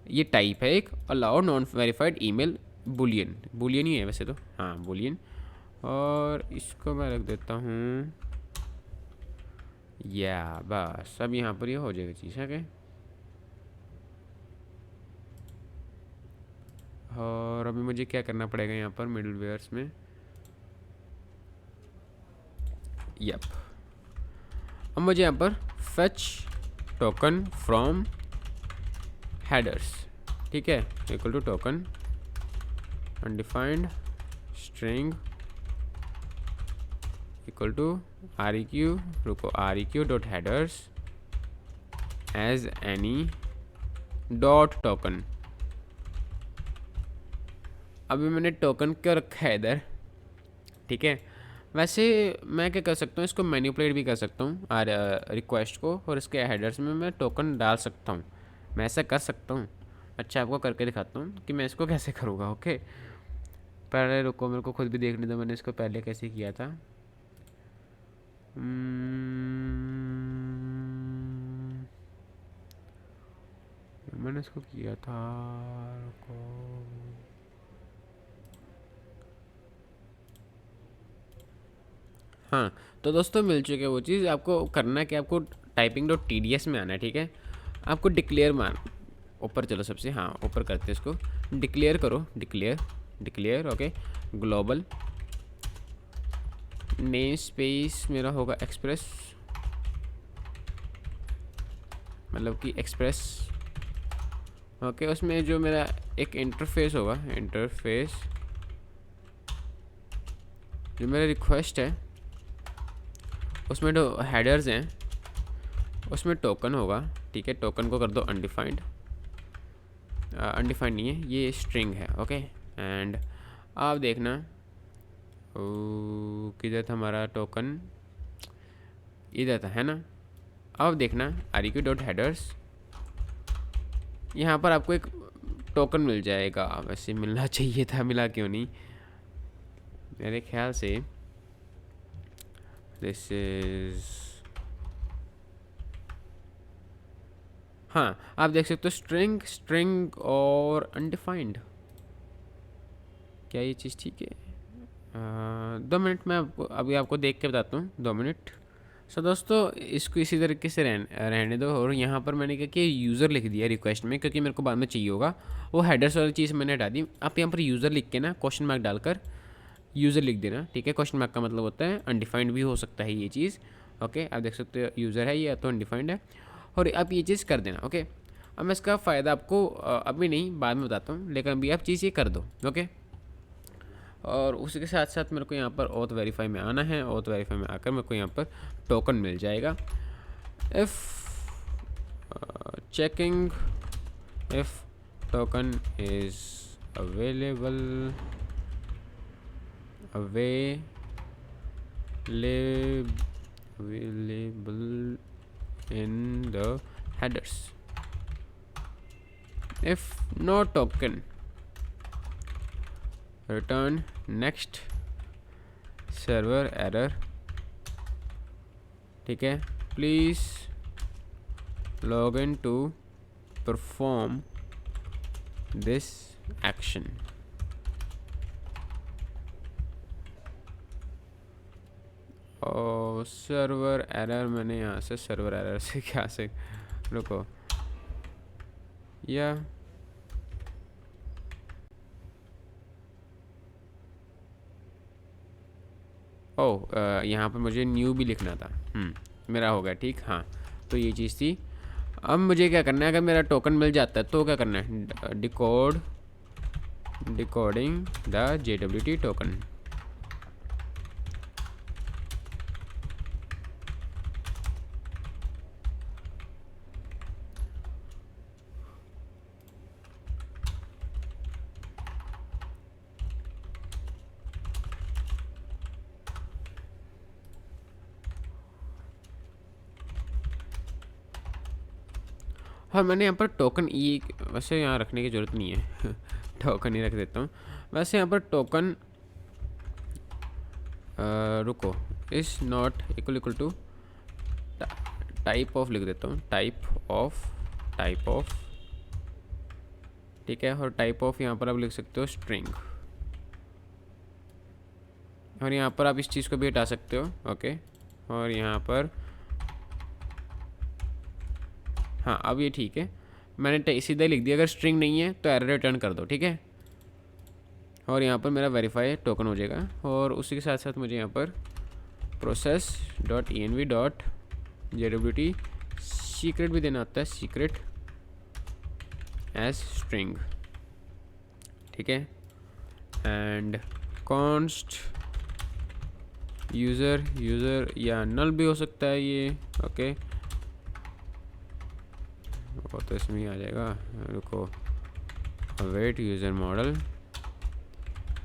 ये टाइप है एक, allow non verified email boolean, boolean ही है वैसे तो, हाँ बुलियन। और इसको मैं रख देता हूँ या बस, अब यहाँ पर ये हो जाएगा चीज़ है क्या। और अभी मुझे क्या करना पड़ेगा यहाँ पर मिडलवेयर्स में, यप, अब मुझे यहाँ पर फेच टोकन फ्रॉम हेडर्स, ठीक है, equal to token undefined string equal to REQ, रुको, REQ dot headers as any dot token. अभी मैंने टोकन क्यों रखा है इधर, ठीक है। वैसे मैं क्या कर सकता हूँ, इसको मैनिपुलेट भी कर सकता हूँ रिक्वेस्ट को, और इसके हेडर्स में मैं टोकन डाल सकता हूँ, मैं ऐसा कर सकता हूँ। अच्छा, आपको करके दिखाता हूँ कि मैं इसको कैसे करूँगा। ओके, पहले रुको, मेरे को खुद भी देखने दो मैंने इसको पहले कैसे किया था। मैंने इसको किया था, रुको, हाँ तो दोस्तों मिल चुके वो चीज़। आपको करना कि आपको typing.tds में आना है, ठीक है। आपको डिक्लेयर मान, ऊपर चलो सबसे, हाँ ऊपर करते हैं इसको, डिक्लेयर करो, declare okay, global name space मेरा होगा एक्सप्रेस, मतलब कि एक्सप्रेस, ओके। उसमें जो मेरा एक इंटरफेस होगा, इंटरफेस जो मेरा रिक्वेस्ट है उसमें जो हेडर्स हैं उसमें टोकन होगा, ठीक है। टोकन को कर दो अनडिफाइंड, अनडिफाइंड नहीं है, ये स्ट्रिंग है, ओके। एंड आप देखना किधर था हमारा टोकन, इधर था, है ना। अब देखना REQ डॉट हेडर्स, यहाँ पर आपको एक टोकन मिल जाएगा, वैसे मिलना चाहिए था, मिला क्यों नहीं मेरे ख्याल से। दिस इज, हाँ आप देख सकते हो स्ट्रिंग और अनडिफाइंड, क्या ये चीज़ ठीक है। 2 मिनट में अभी आपको देख के बताता हूँ, 2 मिनट। सो दोस्तों इसको इसी तरीके से रहने दो। और यहाँ पर मैंने क्या किया, यूज़र लिख दिया रिक्वेस्ट में, क्योंकि मेरे को बाद में चाहिए होगा। वो हेडर्स वाली चीज़ मैंने हटा दी। आप यहाँ पर यूज़र लिख के ना, क्वेश्चन मार्क डालकर यूज़र लिख देना, ठीक है। क्वेश्चन मार्क का मतलब होता है अनडिफाइंड भी हो सकता है ये चीज़, ओके। आप देख सकते हो यूज़र है या तो अनडिफाइंड है, और आप ये चीज़ कर देना, ओके। अब मैं इसका फ़ायदा आपको अभी नहीं बाद में बताता हूँ, लेकिन अभी आप चीज़ ये कर दो, ओके। और उसी के साथ साथ मेरे को यहाँ पर ऑथ वेरीफाई में आना है। ऑथ वेरीफाई में आकर मेरे को यहाँ पर टोकन मिल जाएगा। If checking if token is available in the headers, if no token, return next server error, ठीक है। please log in to perform this action। और सर्वर एरर, मैंने यहाँ से सर्वर एरर से क्या से, रुको, या यहाँ पर मुझे न्यू भी लिखना था, मेरा हो गया ठीक, हाँ। तो ये चीज़ थी। अब मुझे क्या करना है, अगर मेरा टोकन मिल जाता है तो क्या करना है, डिकोडिंग द JWT टोकन। हाँ मैंने यहाँ पर टोकन वैसे यहाँ रखने की ज़रूरत नहीं है टोकन ही रख देता हूँ। वैसे यहाँ पर टोकन रुको, is not equal to type of लिख देता हूँ, टाइप ऑफ, ठीक है। और टाइप ऑफ यहाँ पर आप लिख सकते हो स्ट्रिंग, और यहाँ पर आप इस चीज़ को भी हटा सकते हो, ओके। और यहाँ पर हाँ, अब ये ठीक है, मैंने सीधा लिख दिया, अगर स्ट्रिंग नहीं है तो एरर रिटर्न कर दो, ठीक है। और यहाँ पर मेरा वेरीफाई टोकन हो जाएगा, और उसी के साथ साथ मुझे यहाँ पर process.env.jwt सीक्रेट भी देना होता है, सीक्रेट एज स्ट्रिंग, ठीक है। एंड कॉन्स्ट यूज़र या नल भी हो सकता है ये, ओके। वो तो इसमें ही आ जाएगा, रुको, await user model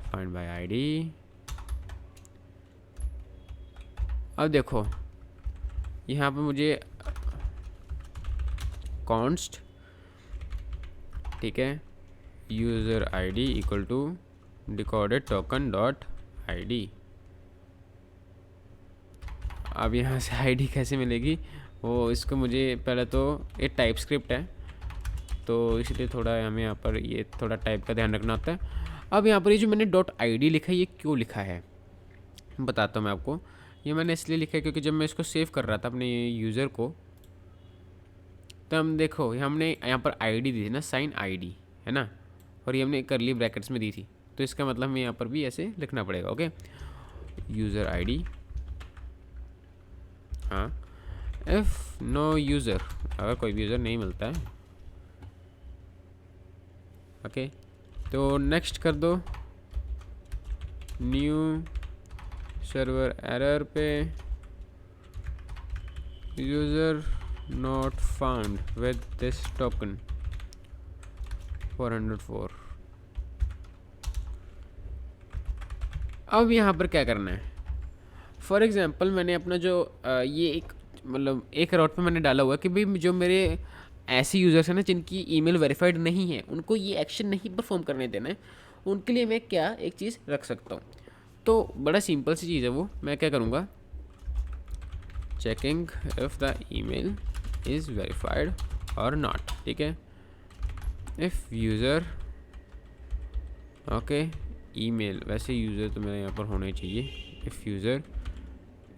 find by ID. अब देखो यहाँ पे मुझे कॉन्स्ट, ठीक है, user ID equal to decoded token dot ID. अब यहाँ से आईडी कैसे मिलेगी वो, इसको मुझे पहले तो ये टाइप स्क्रिप्ट है तो इसलिए थोड़ा हमें यहाँ पर ये थोड़ा टाइप का ध्यान रखना होता है। अब यहाँ पर ये जो मैंने डॉट आईडी लिखा है, ये क्यों लिखा है बताता हूँ मैं आपको। ये मैंने इसलिए लिखा है क्योंकि जब मैं इसको सेव कर रहा था अपने यूज़र को, तो हम देखो हमने यहाँ पर आईडी दी थी ना, साइन आईडी है ना, और ये हमने करली ब्रैकेट्स में दी थी, तो इसका मतलब हमें यहाँ पर भी ऐसे लिखना पड़ेगा, ओके। यूज़र आईडी, हाँ, इफ़ नो यूज़र, अगर कोई भी यूज़र नहीं मिलता है, ओके, तो नेक्स्ट कर दो न्यू सर्वर एरर पे user not found with this token 404। अब यहाँ पर क्या करना है, फॉर एग्ज़ाम्पल मैंने अपना जो ये एक मतलब एक राउट पे मैंने डाला हुआ है कि भाई जो मेरे ऐसे यूज़र्स हैं ना जिनकी ईमेल वेरीफाइड नहीं है, उनको ये एक्शन नहीं परफॉर्म करने देना है, उनके लिए मैं क्या एक चीज़ रख सकता हूँ। तो बड़ा सिंपल सी चीज़ है वो, मैं क्या करूँगा, checking if the email is verified और नॉट, ठीक है। इफ़ यूज़र, ओके, ईमेल, वैसे यूज़र तो मेरा यहाँ पर होना ही चाहिए, if user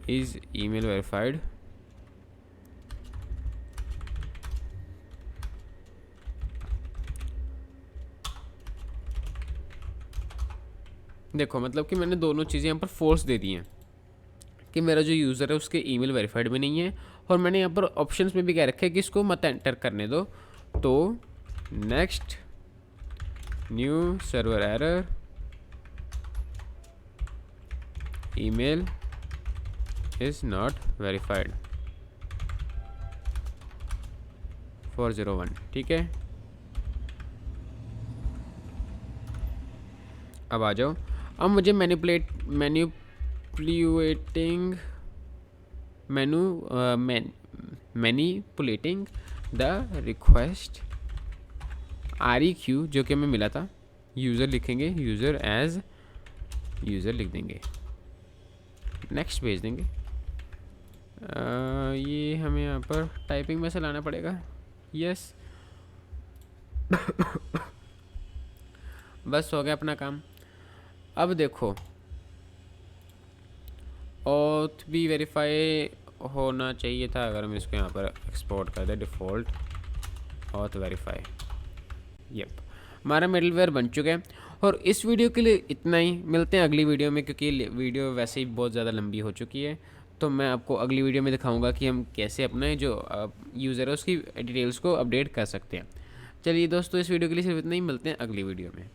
is email verified देखो मतलब कि मैंने दोनों चीज़ें यहाँ पर फोर्स दे दी हैं कि मेरा जो यूज़र है उसके ईमेल वेरीफाइड भी नहीं है, और मैंने यहाँ पर ऑप्शंस में भी कह रखा है कि इसको मत एंटर करने दो। तो next new server error email is not verified 401, ठीक है। अब आ जाओ, अब मुझे मैनिपुलेटिंग द रिक्वेस्ट REQ जो कि हमें मिला था, यूज़र लिखेंगे, यूज़र एज यूज़र लिख देंगे, नेक्स्ट भेज देंगे। ये हमें यहाँ पर टाइपिंग में से लाना पड़ेगा, यस। बस हो गया अपना काम। अब देखो ऑथ भी वेरीफाई होना चाहिए था, अगर हम इसको यहाँ पर एक्सपोर्ट कर दें, डिफ़ॉल्ट ऑथ वेरीफाई, यप, हमारा मिडलवेयर बन चुका है। और इस वीडियो के लिए इतना ही, मिलते हैं अगली वीडियो में, क्योंकि वीडियो वैसे ही बहुत ज़्यादा लंबी हो चुकी है। तो मैं आपको अगली वीडियो में दिखाऊंगा कि हम कैसे अपने जो यूज़र है उसकी डिटेल्स को अपडेट कर सकते हैं। चलिए दोस्तों, इस वीडियो के लिए सिर्फ इतना ही, मिलते हैं अगली वीडियो में।